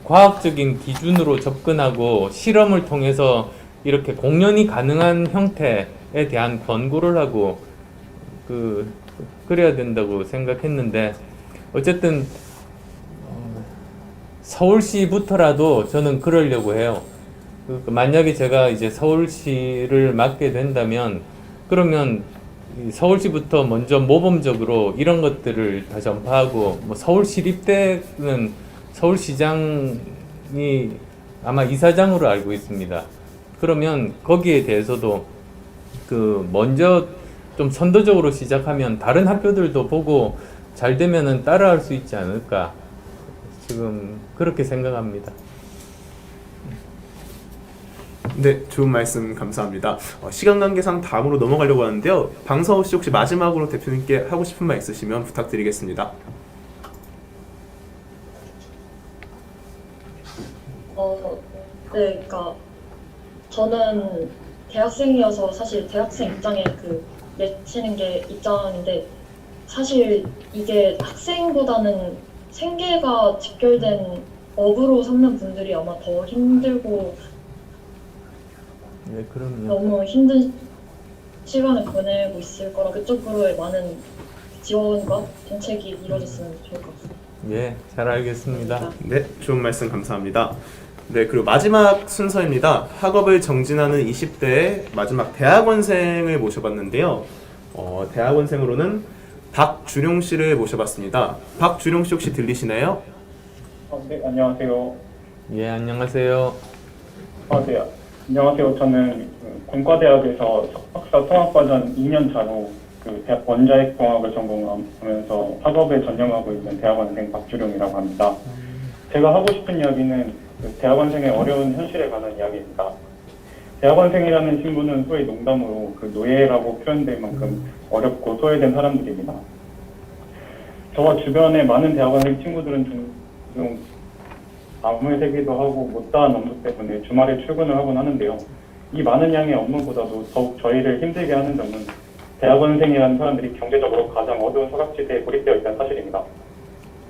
과학적인 기준으로 접근하고 실험을 통해서 이렇게 공연이 가능한 형태에 대한 권고를 하고 그래야 된다고 생각했는데 어쨌든 서울시부터라도 저는 그러려고 해요. 만약에 제가 이제 서울시를 맡게 된다면 그러면 서울시부터 먼저 모범적으로 이런 것들을 다 전파하고 뭐 서울시립대는 서울시장이 아마 이사장으로 알고 있습니다. 그러면 거기에 대해서도 먼저 좀 선도적으로 시작하면 다른 학교들도 보고 잘 되면은 따라할 수 있지 않을까 지금 그렇게 생각합니다. 네, 좋은 말씀 감사합니다. 시간 관계상 다음으로 넘어가려고 하는데요. 방서우 씨 혹시 마지막으로 대표님께 하고 싶은 말 있으시면 부탁드리겠습니다. 네, 그러니까 저는 대학생이어서 사실 대학생 입장에 내치는 게 입장인데 사실 이게 학생보다는 생계가 직결된 업으로 삼는 분들이 아마 더 힘들고 네, 그럼요. 너무 힘든 시간을 보내고 있을 거라 그쪽으로의 많은 지원과 정책이 이루어졌으면 좋을 것 같습니다. 예, 잘 알겠습니다. 네, 좋은 말씀 감사합니다. 네, 그리고 마지막 순서입니다. 학업을 정진하는 20대의 마지막 대학원생을 모셔봤는데요. 대학원생으로는 박주룡 씨를 모셔봤습니다. 박주룡 씨 혹시 들리시나요? 네, 안녕하세요. 예, 안녕하세요. 네, 안녕하세요. 저는 공과대학에서 석박사 통합과정 2년 차로 대학 원자핵공학을 전공하면서 학업에 전념하고 있는 대학원생 박주룡이라고 합니다. 제가 하고 싶은 이야기는 대학원생의 어려운 현실에 관한 이야기입니다. 대학원생이라는 신분은 소위 농담으로 노예라고 표현될 만큼 어렵고 소외된 사람들입니다. 저와 주변의 많은 대학원생 친구들은 종종 밤을 새기도 하고 못다한 업무 때문에 주말에 출근을 하곤 하는데요. 이 많은 양의 업무보다도 더욱 저희를 힘들게 하는 점은 대학원생이라는 사람들이 경제적으로 가장 어두운 사각지대에 고립되어 있다는 사실입니다.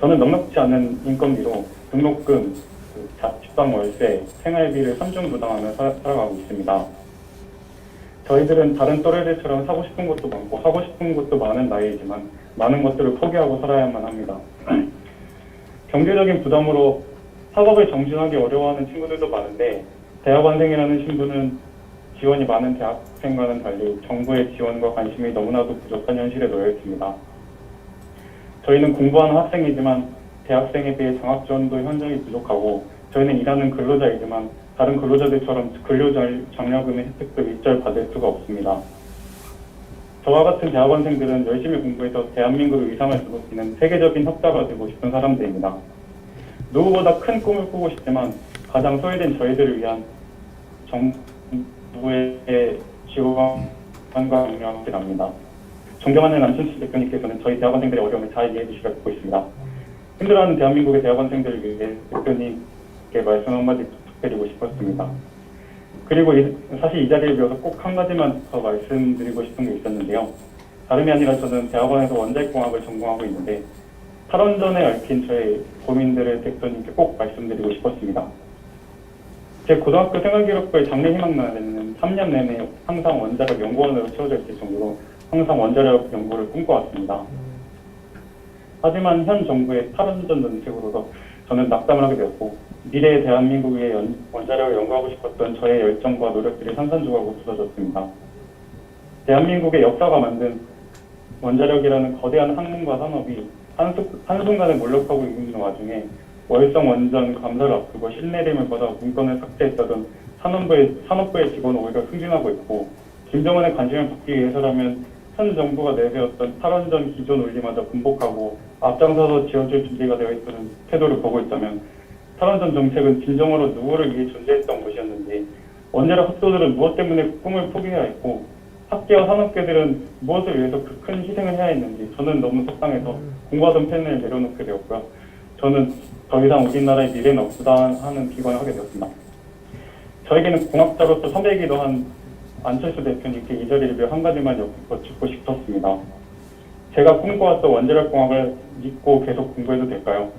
저는 넉넉지 않은 인건비로 등록금, 집방 월세, 생활비를 삼중부담하며 살아가고 있습니다. 저희들은 다른 또래들처럼 사고 싶은 것도 많고 하고 싶은 것도 많은 나이이지만 많은 것들을 포기하고 살아야만 합니다. 경제적인 부담으로 학업을 정진하기 어려워하는 친구들도 많은데 대학원생이라는 신분은 지원이 많은 대학생과는 달리 정부의 지원과 관심이 너무나도 부족한 현실에 놓여 있습니다. 저희는 공부하는 학생이지만 대학생에 비해 장학 지원도 현저히 부족하고 저희는 일하는 근로자이지만 다른 근로자들처럼 근로장려금의 혜택도 일절 받을 수가 없습니다. 저와 같은 대학원생들은 열심히 공부해서 대한민국의 위상을 두고있는 세계적인 학자가 되고 싶은 사람들입니다. 누구보다 큰 꿈을 꾸고 싶지만 가장 소외된 저희들을 위한 정부의 지원과 영향을 합니다. 존경하는 남춘수 대표님께서는 저희 대학원생들의 어려움을 잘 이해해 주시려 믿고 있습니다. 힘들어하는 대한민국의 대학원생들을 위해 대표님께 말씀 한마디 부탁드리고 싶었습니다. 그리고 사실 이 자리를 비워서 꼭 한 가지만 더 말씀드리고 싶은 게 있었는데요. 다름이 아니라 저는 대학원에서 원자력공학을 전공하고 있는데 탈원전에 얽힌 저의 고민들을 대표님께 꼭 말씀드리고 싶었습니다. 제 고등학교 생활기록부의 장래희망란에는 3년 내내 항상 원자력 연구원으로 채워져 있을 정도로 항상 원자력 연구를 꿈꿔왔습니다. 하지만 현 정부의 탈원전 정책으로서 저는 낙담을 하게 되었고 미래의 대한민국의 원자력을 연구하고 싶었던 저의 열정과 노력들이 산산조각 없어졌습니다. 대한민국의 역사가 만든 원자력이라는 거대한 학문과 산업이 한순간에 몰락하고 있는 와중에 월성 원전 감사를 앞두고 신내림을 받아 문건을 삭제했다던 산업부의 직원은 오히려 승진하고 있고 김정은의 관심을 받기 위해서라면 현 정부가 내세웠던 탈원전 기존 논리마저 군복하고 앞장서서 지어줄 준비가 되어 있다는 태도를 보고 있다면 탈원전 정책은 진정으로 누구를 위해 존재했던 것이었는지 원자력 학도들은 무엇 때문에 꿈을 포기해야 했고 학계와 산업계들은 무엇을 위해서 그 큰 희생을 해야 했는지 저는 너무 속상해서 공부하던 펜을 내려놓게 되었고요. 저는 더 이상 우리나라의 미래는 없다 하는 비관을 하게 되었습니다. 저에게는 공학자로서 선배이기도 한 안철수 대표님께 이 자리를 비워 한 가지만 여쭙고 싶었습니다. 제가 꿈꿔왔던 원자력공학을 믿고 계속 공부해도 될까요?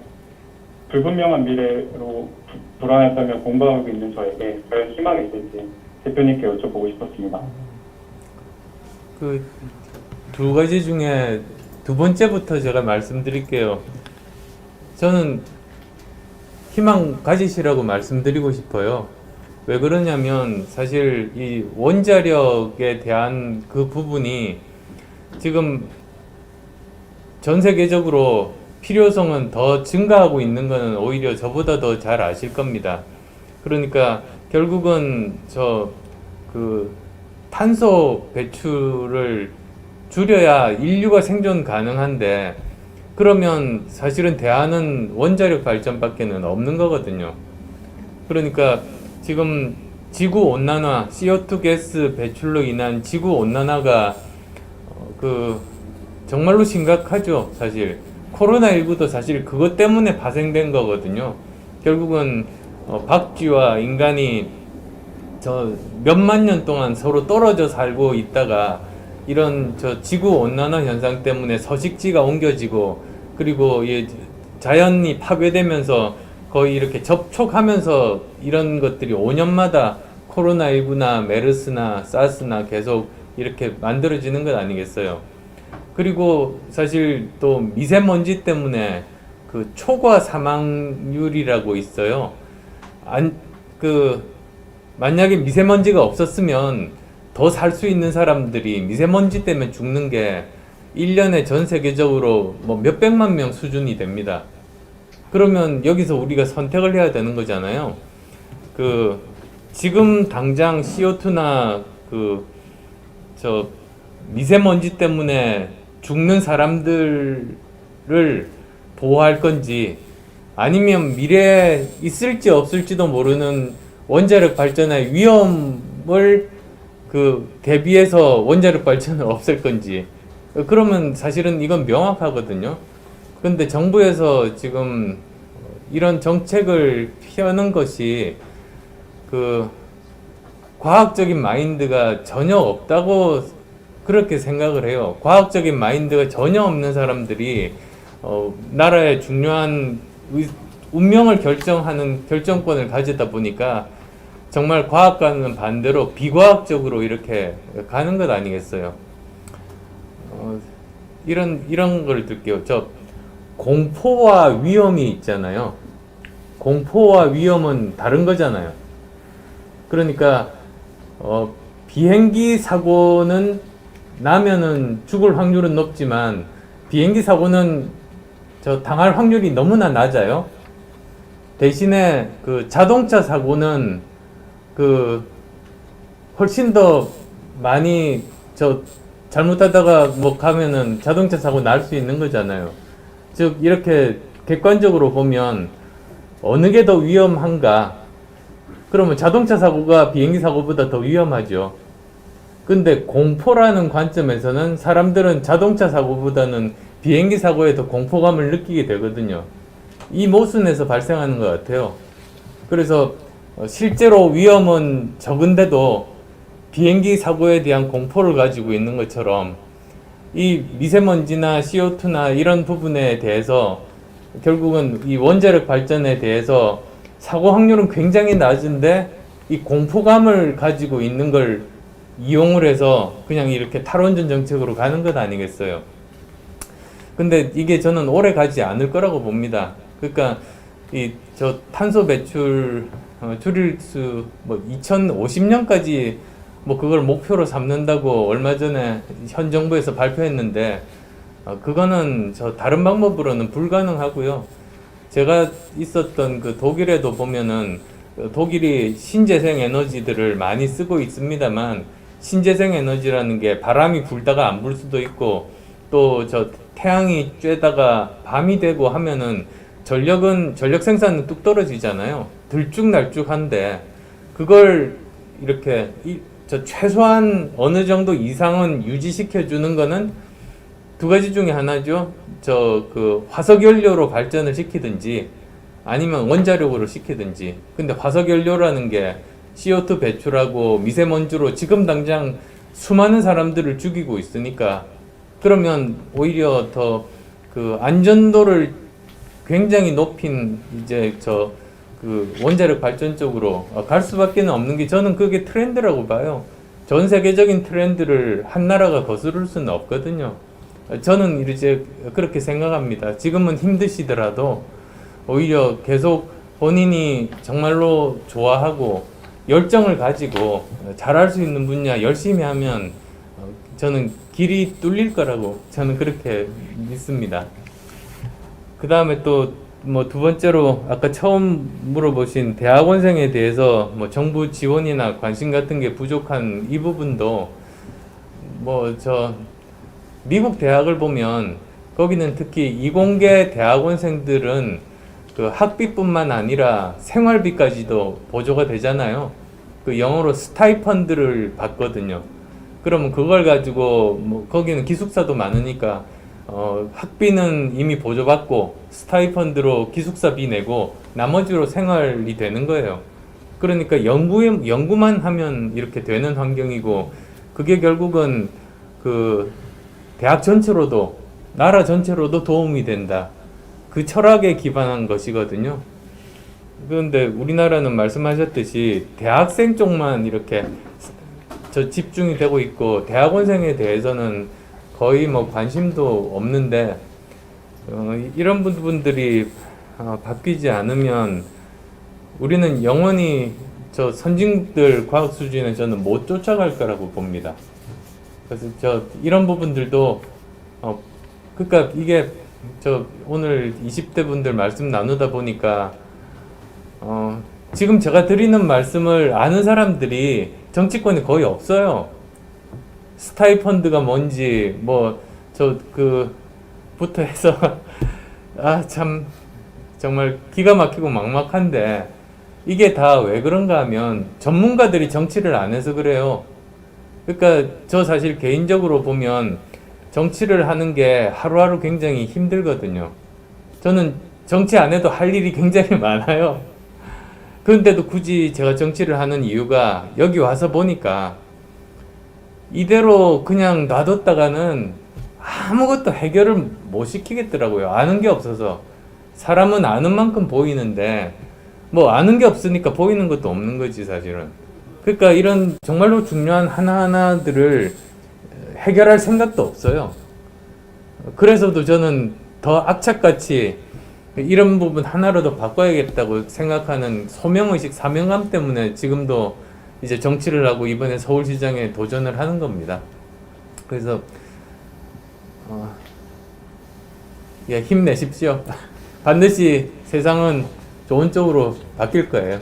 불분명한 미래로 불안했다며 공부하고 있는 저에게 과연 희망이 있을지 대표님께 여쭤보고 싶었습니다. 그 두 가지 중에 두 번째부터 제가 말씀드릴게요. 저는 희망 가지시라고 말씀드리고 싶어요. 왜 그러냐면 사실 이 원자력에 대한 그 부분이 지금 전 세계적으로 필요성은 더 증가하고 있는 것은 오히려 저보다 더 잘 아실 겁니다. 그러니까 결국은 그 탄소 배출을 줄여야 인류가 생존 가능한데 그러면 사실은 대안은 원자력 발전밖에는 없는 거거든요. 그러니까 지금 지구 온난화, CO2 가스 배출로 인한 지구 온난화가 정말로 심각하죠. 사실 코로나19도 사실 그것 때문에 발생된 거거든요. 결국은 박쥐와 인간이 몇만 년 동안 서로 떨어져 살고 있다가 이런 지구 온난화 현상 때문에 서식지가 옮겨지고 그리고 자연이 파괴되면서 거의 이렇게 접촉하면서 이런 것들이 5년마다 코로나19나 메르스나 사스나 계속 이렇게 만들어지는 것 아니겠어요? 그리고 사실 또 미세먼지 때문에 그 초과 사망률이라고 있어요. 만약에 미세먼지가 없었으면 더 살 수 있는 사람들이 미세먼지 때문에 죽는 게 1년에 전 세계적으로 뭐 몇백만 명 수준이 됩니다. 그러면 여기서 우리가 선택을 해야 되는 거잖아요. 지금 당장 CO2나 미세먼지 때문에 죽는 사람들을 보호할 건지 아니면 미래에 있을지 없을지도 모르는 원자력 발전의 위험을 대비해서 원자력 발전을 없앨 건지 그러면 사실은 이건 명확하거든요. 그런데 정부에서 지금 이런 정책을 펴는 것이 그 과학적인 마인드가 전혀 없다고 그렇게 생각을 해요. 과학적인 마인드가 전혀 없는 사람들이 나라의 중요한 운명을 결정하는 결정권을 가지다 보니까 정말 과학과는 반대로 비과학적으로 이렇게 가는 것 아니겠어요. 이런 걸 들게요. 저 공포와 위험이 있잖아요. 공포와 위험은 다른 거잖아요. 그러니까 비행기 사고는 나면은 죽을 확률은 높지만 비행기 사고는 저 당할 확률이 너무나 낮아요. 대신에 그 자동차 사고는 그 훨씬 더 많이 저 잘못하다가 뭐 가면은 자동차 사고 날 수 있는 거잖아요. 즉 이렇게 객관적으로 보면 어느 게 더 위험한가? 그러면 자동차 사고가 비행기 사고보다 더 위험하죠. 근데 공포라는 관점에서는 사람들은 자동차 사고보다는 비행기 사고에 더 공포감을 느끼게 되거든요. 이 모순에서 발생하는 것 같아요. 그래서 실제로 위험은 적은데도 비행기 사고에 대한 공포를 가지고 있는 것처럼 이 미세먼지나 CO2나 이런 부분에 대해서 결국은 이 원자력 발전에 대해서 사고 확률은 굉장히 낮은데 이 공포감을 가지고 있는 걸 이용을 해서 그냥 이렇게 탈원전 정책으로 가는 것 아니겠어요. 근데 이게 저는 오래 가지 않을 거라고 봅니다. 그러니까 이 저 탄소 배출 줄일 수 뭐 2050년까지 뭐 그걸 목표로 삼는다고 얼마 전에 현 정부에서 발표했는데 그거는 저 다른 방법으로는 불가능하고요. 제가 있었던 그 독일에도 보면은 독일이 신재생 에너지들을 많이 쓰고 있습니다만 신재생 에너지라는 게 바람이 불다가 안 불 수도 있고 또 저 태양이 쬐다가 밤이 되고 하면은 전력 생산은 뚝 떨어지잖아요. 들쭉날쭉한데 그걸 이렇게 저 최소한 어느 정도 이상은 유지시켜 주는 거는 두 가지 중에 하나죠. 저 그 화석 연료로 발전을 시키든지 아니면 원자력으로 시키든지. 근데 화석 연료라는 게 CO2 배출하고 미세먼지로 지금 당장 수많은 사람들을 죽이고 있으니까 그러면 오히려 더 그 안전도를 굉장히 높인 이제 저 그 원자력 발전 쪽으로 갈 수밖에 없는 게 저는 그게 트렌드라고 봐요. 전 세계적인 트렌드를 한 나라가 거스를 수는 없거든요. 저는 이제 그렇게 생각합니다. 지금은 힘드시더라도 오히려 계속 본인이 정말로 좋아하고 열정을 가지고 잘할 수 있는 분야 열심히 하면 저는 길이 뚫릴 거라고 저는 그렇게 믿습니다. 그 다음에 또 뭐 두 번째로 아까 처음 물어보신 대학원생에 대해서 뭐 정부 지원이나 관심 같은 게 부족한 이 부분도 뭐 저 미국 대학을 보면 거기는 특히 이공계 대학원생들은 그 학비뿐만 아니라 생활비까지도 보조가 되잖아요. 그 영어로 스타이펀드를 받거든요. 그러면 그걸 가지고 뭐 거기는 기숙사도 많으니까 학비는 이미 보조받고 스타이펀드로 기숙사비 내고 나머지로 생활이 되는 거예요. 그러니까 연구만 하면 이렇게 되는 환경이고 그게 결국은 그 대학 전체로도 나라 전체로도 도움이 된다. 그 철학에 기반한 것이거든요. 그런데 우리나라는 말씀하셨듯이 대학생 쪽만 이렇게 저 집중이 되고 있고 대학원생에 대해서는 거의 뭐 관심도 없는데 이런 분들이 바뀌지 않으면 우리는 영원히 저 선진들 과학 수준에 저는 못 쫓아갈 거라고 봅니다. 그래서 저 이런 부분들도 그러니까 이게 저 오늘 20대 분들 말씀 나누다 보니까 지금 제가 드리는 말씀을 아는 사람들이 정치권에 거의 없어요. 스타이펀드가 뭔지 뭐 저 부터 해서 참 정말 기가 막히고 막막한데 이게 다 왜 그런가 하면 전문가들이 정치를 안 해서 그래요. 그러니까 저 사실 개인적으로 보면 정치를 하는 게 하루하루 굉장히 힘들거든요. 저는 정치 안 해도 할 일이 굉장히 많아요. 그런데도 굳이 제가 정치를 하는 이유가 여기 와서 보니까 이대로 그냥 놔뒀다가는 아무것도 해결을 못 시키겠더라고요. 아는 게 없어서. 사람은 아는 만큼 보이는데 뭐 아는 게 없으니까 보이는 것도 없는 거지 사실은. 그러니까 이런 정말로 중요한 하나하나들을 해결할 생각도 없어요. 그래서도 저는 더 악착같이 이런 부분 하나라도 바꿔야겠다고 생각하는 소명의식, 사명감 때문에 지금도 이제 정치를 하고 이번에 서울시장에 도전을 하는 겁니다. 그래서 예, 힘내십시오. 반드시 세상은 좋은 쪽으로 바뀔 거예요.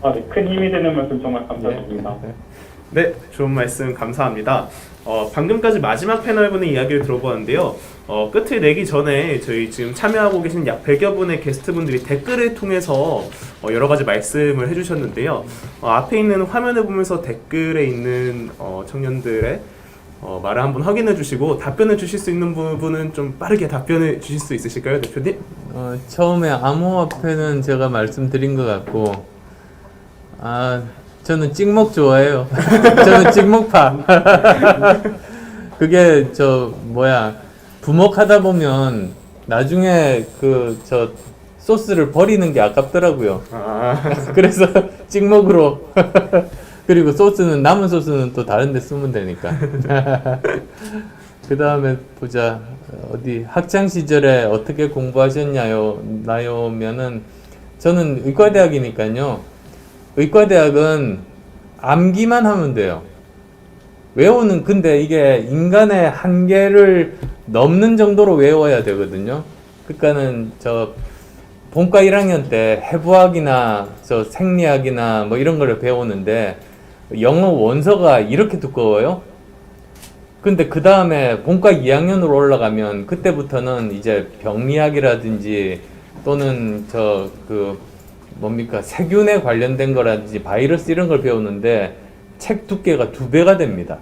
네, 큰 힘이 되는 말씀 정말 감사드립니다. 네, 좋은 말씀 감사합니다. 방금까지 마지막 패널분의 이야기를 들어보았는데요. 끝을 내기 전에 저희 지금 참여하고 계신 약 100여 분의 게스트분들이 댓글을 통해서 여러 가지 말씀을 해주셨는데요. 앞에 있는 화면을 보면서 댓글에 있는 청년들의 말을 한번 확인해 주시고 답변을 주실 수 있는 부분은 좀 빠르게 답변을 주실 수 있으실까요, 대표님? 처음에 암호화폐는 제가 말씀드린 것 같고, 저는 찍먹 좋아해요. 저는 찍먹파. 그게 부먹하다 보면 나중에 소스를 버리는 게 아깝더라고요. 그래서 찍먹으로. 그리고 남은 소스는 또 다른 데 쓰면 되니까. 그 다음에 보자. 학창 시절에 어떻게 공부하셨냐요? 나요면은, 저는 의과대학이니까요. 의과대학은 암기만 하면 돼요. 근데 이게 인간의 한계를 넘는 정도로 외워야 되거든요. 그러니까는 본과 1학년 때 해부학이나 생리학이나 뭐 이런 거를 배우는데 영어 원서가 이렇게 두꺼워요. 근데 그 다음에 본과 2학년으로 올라가면 그때부터는 이제 병리학이라든지 또는 세균에 관련된 거라든지 바이러스 이런 걸 배우는데 책 두께가 2배가 됩니다.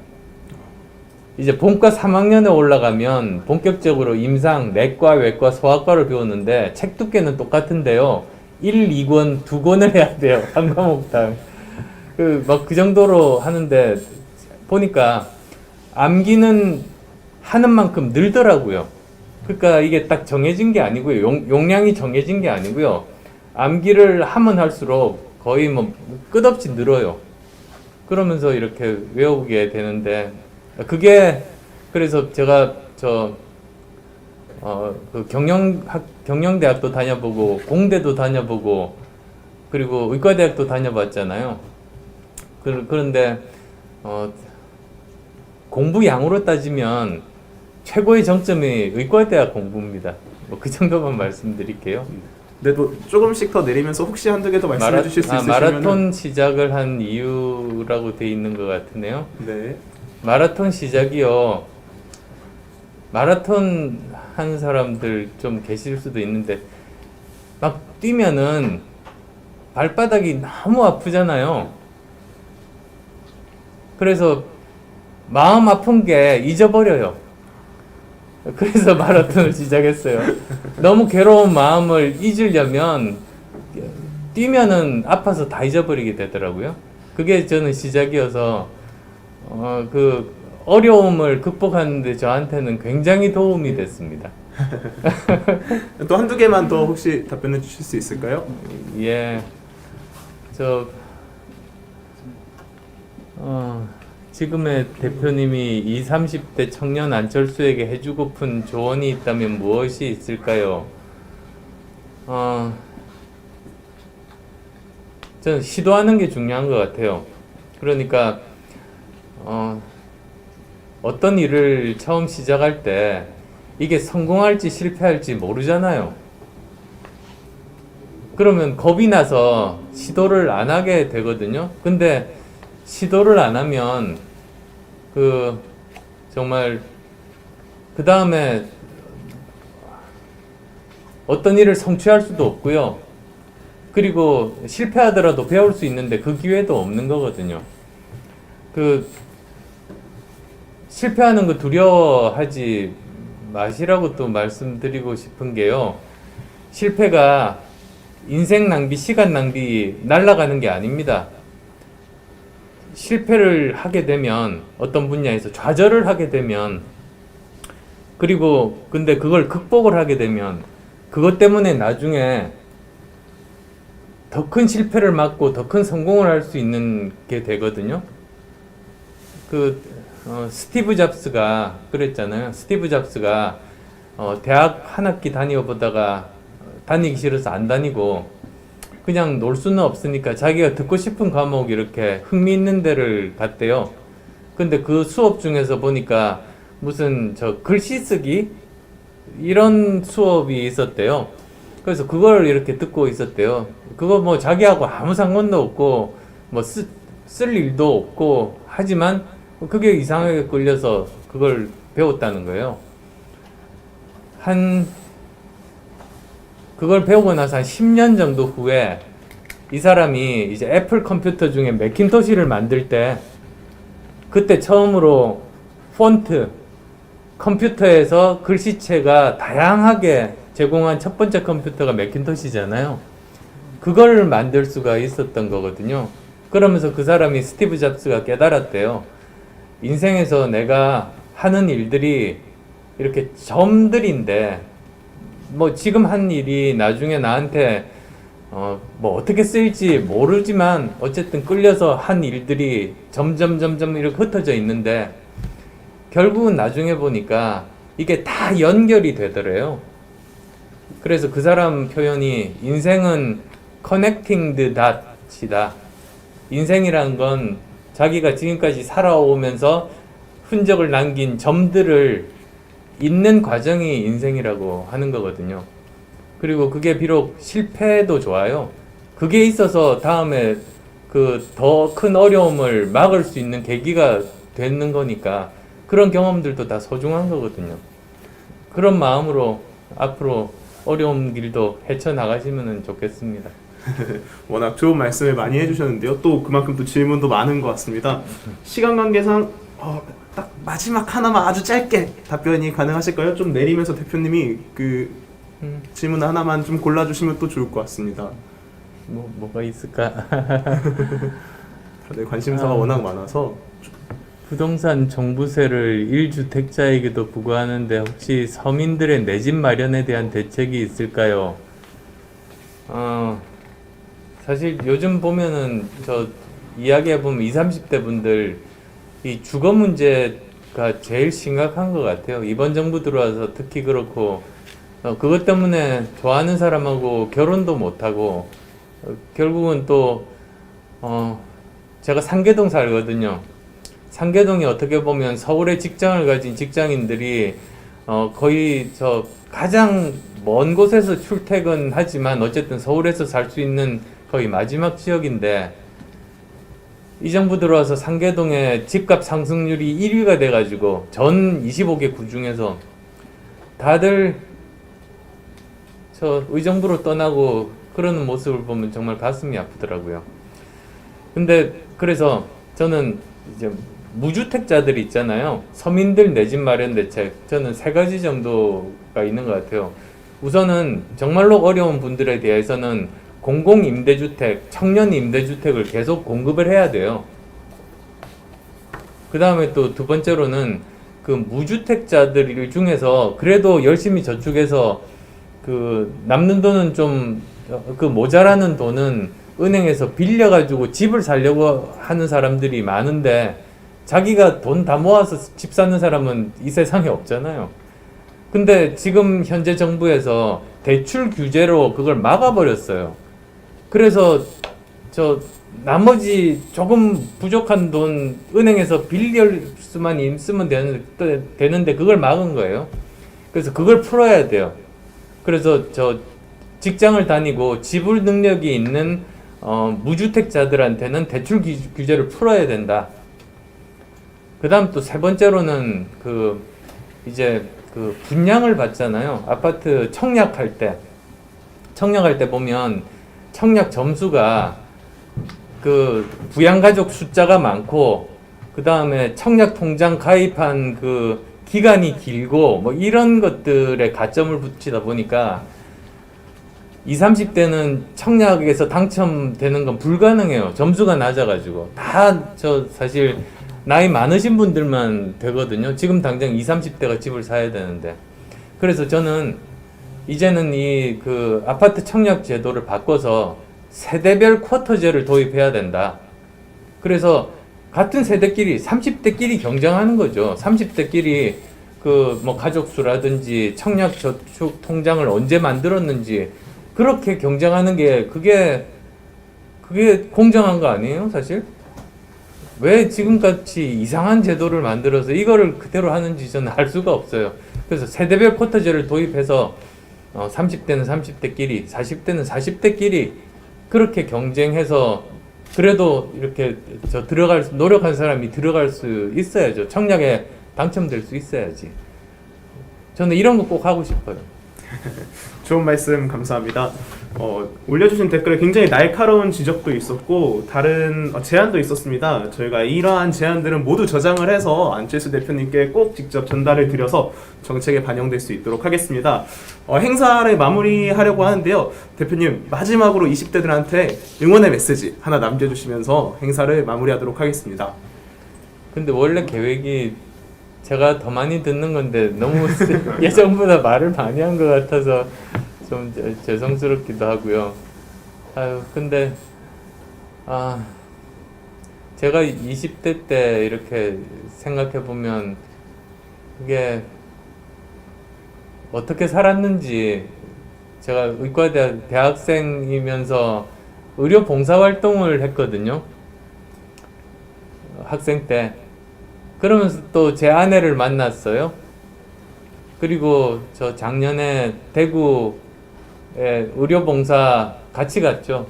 이제 본과 3학년에 올라가면 본격적으로 임상, 내과, 외과, 소아과를 배우는데 책 두께는 똑같은데요. 1, 2권, 2권을 해야 돼요. 한 과목당. 그 정도로 하는데 보니까 암기는 하는 만큼 늘더라고요. 그러니까 이게 딱 정해진 게 아니고요. 용량이 정해진 게 아니고요. 암기를 하면 할수록 거의 끝없이 늘어요. 그러면서 이렇게 외우게 되는데, 그래서 제가 경영대학도 다녀보고, 공대도 다녀보고, 그리고 의과대학도 다녀봤잖아요. 그런데, 공부 양으로 따지면 최고의 정점이 의과대학 공부입니다. 그 정도만 말씀드릴게요. 네, 또 조금씩 더 내리면서 혹시 한두 개 더 말씀해 주실 수 있으시면 마라톤 시작을 한 이유라고 돼 있는 것 같으네요. 네. 마라톤 시작이요. 마라톤 하는 사람들 좀 계실 수도 있는데 막 뛰면은 발바닥이 너무 아프잖아요. 그래서 마음 아픈 게 잊어버려요. 그래서 마라톤을 시작했어요. 너무 괴로운 마음을 잊으려면 뛰면은 아파서 다 잊어버리게 되더라고요. 그게 저는 시작이어서 그 어려움을 극복하는데 저한테는 굉장히 도움이 됐습니다. 또 한두 개만 더 혹시 답변해 주실 수 있을까요? 예. 지금의 대표님이 20, 30대 청년 안철수에게 해주고픈 조언이 있다면 무엇이 있을까요? 저는 시도하는 게 중요한 것 같아요. 그러니까 어떤 일을 처음 시작할 때 이게 성공할지 실패할지 모르잖아요. 그러면 겁이 나서 시도를 안 하게 되거든요. 근데 시도를 안 하면 정말 그 다음에 어떤 일을 성취할 수도 없고요. 그리고 실패하더라도 배울 수 있는데 그 기회도 없는 거거든요. 실패하는 거 두려워하지 마시라고 또 말씀드리고 싶은 게요. 실패가 인생 낭비, 시간 낭비, 날아가는 게 아닙니다. 실패를 하게 되면 어떤 분야에서 좌절을 하게 되면 그리고 근데 그걸 극복을 하게 되면 그것 때문에 나중에 더 큰 실패를 막고 더 큰 성공을 할 수 있는 게 되거든요. 스티브 잡스가 그랬잖아요. 스티브 잡스가 대학 한 학기 다녀보다가 다니기 싫어서 안 다니고 그냥 놀 수는 없으니까 자기가 듣고 싶은 과목 이렇게 흥미 있는 데를 갔대요. 근데 그 수업 중에서 보니까 무슨 글씨 쓰기 이런 수업이 있었대요. 그래서 그걸 이렇게 듣고 있었대요. 그거 뭐 자기하고 아무 상관도 없고 뭐 쓸 일도 없고 하지만 그게 이상하게 끌려서 그걸 배웠다는 거예요. 그걸 배우고 나서 한 10년 정도 후에 이 사람이 이제 애플 컴퓨터 중에 매킨토시를 만들 때 그때 처음으로 폰트 컴퓨터에서 글씨체가 다양하게 제공한 첫 번째 컴퓨터가 매킨토시잖아요. 그걸 만들 수가 있었던 거거든요. 그러면서 그 사람이 스티브 잡스가 깨달았대요. 인생에서 내가 하는 일들이 이렇게 점들인데 뭐 지금 한 일이 나중에 나한테 뭐 어떻게 쓰일지 모르지만 어쨌든 끌려서 한 일들이 점점 이렇게 흩어져 있는데 결국은 나중에 보니까 이게 다 연결이 되더래요. 그래서 그 사람 표현이 인생은 connecting the dots이다. 인생이란 건 자기가 지금까지 살아오면서 흔적을 남긴 점들을 잇는 과정이 인생이라고 하는 거거든요. 그리고 그게 비록 실패도 좋아요. 그게 있어서 다음에 그 더 큰 어려움을 막을 수 있는 계기가 되는 거니까 그런 경험들도 다 소중한 거거든요. 그런 마음으로 앞으로 어려운 길도 헤쳐나가시면 좋겠습니다. 워낙 좋은 말씀을 많이 해주셨는데요. 또 그만큼 또 질문도 많은 것 같습니다. 시간 관계상 딱 마지막 하나만 아주 짧게 답변이 가능하실까요? 좀 내리면서 대표님이 질문 하나만 좀 골라주시면 또 좋을 것 같습니다. 뭐가 있을까? 다들 관심사가 워낙 많아서. 부동산 종부세를 1주택자에게도 부과하는데 혹시 서민들의 내 집 마련에 대한 대책이 있을까요? 사실 요즘 보면은 이야기해보면 20, 30대 분들 이 주거 문제가 제일 심각한 것 같아요. 이번 정부 들어와서 특히 그렇고 그것 때문에 좋아하는 사람하고 결혼도 못하고 결국은 또 제가 상계동 살거든요. 상계동이 어떻게 보면 서울에 직장을 가진 직장인들이 거의 가장 먼 곳에서 출퇴근하지만 어쨌든 서울에서 살 수 있는 거의 마지막 지역인데 이 정부 들어와서 상계동의 집값 상승률이 1위가 돼가지고 전 25개 구 중에서 다들 의정부로 떠나고 그러는 모습을 보면 정말 가슴이 아프더라고요. 근데 그래서 저는 이제 무주택자들 있잖아요. 서민들 내 집 마련 대책 저는 3가지 정도가 있는 것 같아요. 우선은 정말로 어려운 분들에 대해서는 공공임대주택, 청년임대주택을 계속 공급을 해야 돼요. 그 다음에 또 두 번째로는 그 무주택자들 중에서 그래도 열심히 저축해서 남는 돈은 좀 모자라는 돈은 은행에서 빌려가지고 집을 살려고 하는 사람들이 많은데 자기가 돈 다 모아서 집 사는 사람은 이 세상에 없잖아요. 근데 지금 현재 정부에서 대출 규제로 그걸 막아버렸어요. 그래서 나머지 조금 부족한 돈 은행에서 빌릴 수만 있으면 되는데 그걸 막은 거예요. 그래서 그걸 풀어야 돼요. 그래서 직장을 다니고 지불 능력이 있는 무주택자들한테는 대출 규제를 풀어야 된다. 그 다음 또 3번째로는 이제 분양을 받잖아요. 아파트 청약할 때 보면 청약 점수가 부양가족 숫자가 많고 그 다음에 청약 통장 가입한 기간이 길고 뭐 이런 것들에 가점을 붙이다 보니까 20, 30대는 청약에서 당첨되는 건 불가능해요. 점수가 낮아가지고. 다 저 사실 나이 많으신 분들만 되거든요. 지금 당장 20, 30대가 집을 사야 되는데. 그래서 저는 이제는 이 그 아파트 청약 제도를 바꿔서 세대별 쿼터제를 도입해야 된다. 그래서 같은 세대끼리 30대끼리 경쟁하는 거죠. 30대끼리 그 뭐 가족수라든지 청약 저축 통장을 언제 만들었는지 그렇게 경쟁하는 게 그게 공정한 거 아니에요, 사실? 왜 지금같이 이상한 제도를 만들어서 이거를 그대로 하는지 저는 알 수가 없어요. 그래서 세대별 쿼터제를 도입해서 30대는 30대끼리, 40대는 40대끼리 그렇게 경쟁해서 그래도 이렇게 노력한 사람이 들어갈 수 있어야죠. 청약에 당첨될 수 있어야지. 저는 이런 거 꼭 하고 싶어요. 좋은 말씀 감사합니다. 올려주신 댓글에 굉장히 날카로운 지적도 있었고 다른 제안도 있었습니다. 저희가 이러한 제안들은 모두 저장을 해서 안철수 대표님께 꼭 직접 전달을 드려서 정책에 반영될 수 있도록 하겠습니다. 행사를 마무리하려고 하는데요. 대표님 마지막으로 20대들한테 응원의 메시지 하나 남겨주시면서 행사를 마무리하도록 하겠습니다. 근데 원래 계획이 제가 더 많이 듣는 건데 너무 예전보다 말을 많이 한 것 같아서 좀 죄송스럽기도 하고요. 근데 제가 20대 때 이렇게 생각해 보면 그게 어떻게 살았는지, 제가 의과대학 대학생이면서 의료 봉사활동을 했거든요. 학생 때. 그러면서 또 제 아내를 만났어요. 그리고 저 작년에 대구에 의료봉사 같이 갔죠.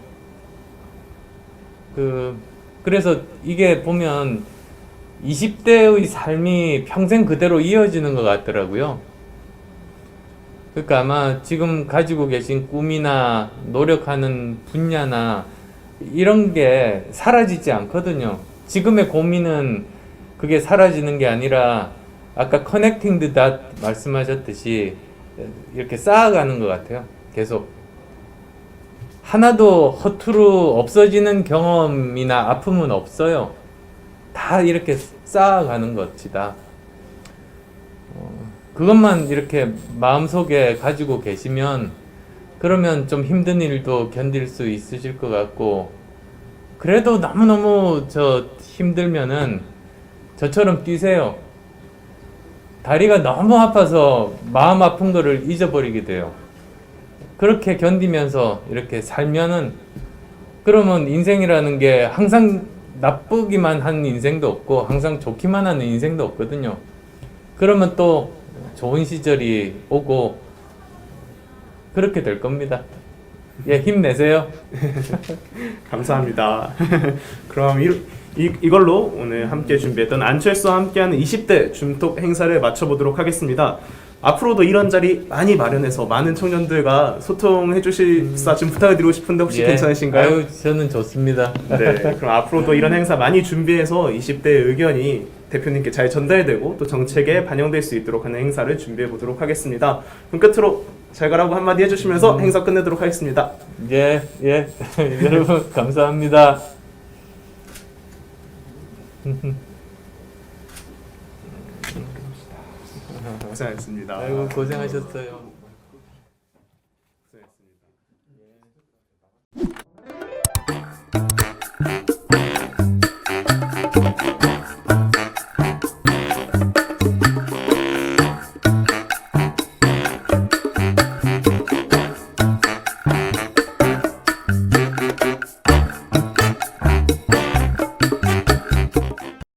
그래서 이게 보면 20대의 삶이 평생 그대로 이어지는 것 같더라고요. 그러니까 아마 지금 가지고 계신 꿈이나 노력하는 분야나 이런 게 사라지지 않거든요. 지금의 고민은 그게 사라지는 게 아니라 아까 커넥팅 드 닷 말씀하셨듯이 이렇게 쌓아가는 것 같아요. 계속 하나도 허투루 없어지는 경험이나 아픔은 없어요. 다 이렇게 쌓아가는 것이다. 그것만 이렇게 마음속에 가지고 계시면 그러면 좀 힘든 일도 견딜 수 있으실 것 같고, 그래도 너무너무 힘들면은 저처럼 뛰세요. 다리가 너무 아파서 마음 아픈 거를 잊어버리게 돼요. 그렇게 견디면서 이렇게 살면은, 그러면 인생이라는 게 항상 나쁘기만 한 인생도 없고 항상 좋기만 하는 인생도 없거든요. 그러면 또 좋은 시절이 오고 그렇게 될 겁니다. 예, 힘내세요. 감사합니다. 그럼 이걸로 오늘 함께 준비했던 안철수와 함께하는 20대 줌톡 행사를 마쳐보도록 하겠습니다. 앞으로도 이런 자리 많이 마련해서 많은 청년들과 소통해 주실사 좀 부탁을 드리고 싶은데 혹시 괜찮으신가요? 저는 좋습니다. 네, 그럼 앞으로도 이런 행사 많이 준비해서 20대의 의견이 대표님께 잘 전달되고 또 정책에 반영될 수 있도록 하는 행사를 준비해 보도록 하겠습니다. 그럼 끝으로 잘 가라고 한마디 해주시면서 행사 끝내도록 하겠습니다. 예. 여러분 감사합니다. 고생하셨습니다. 아이고 고생하셨어요.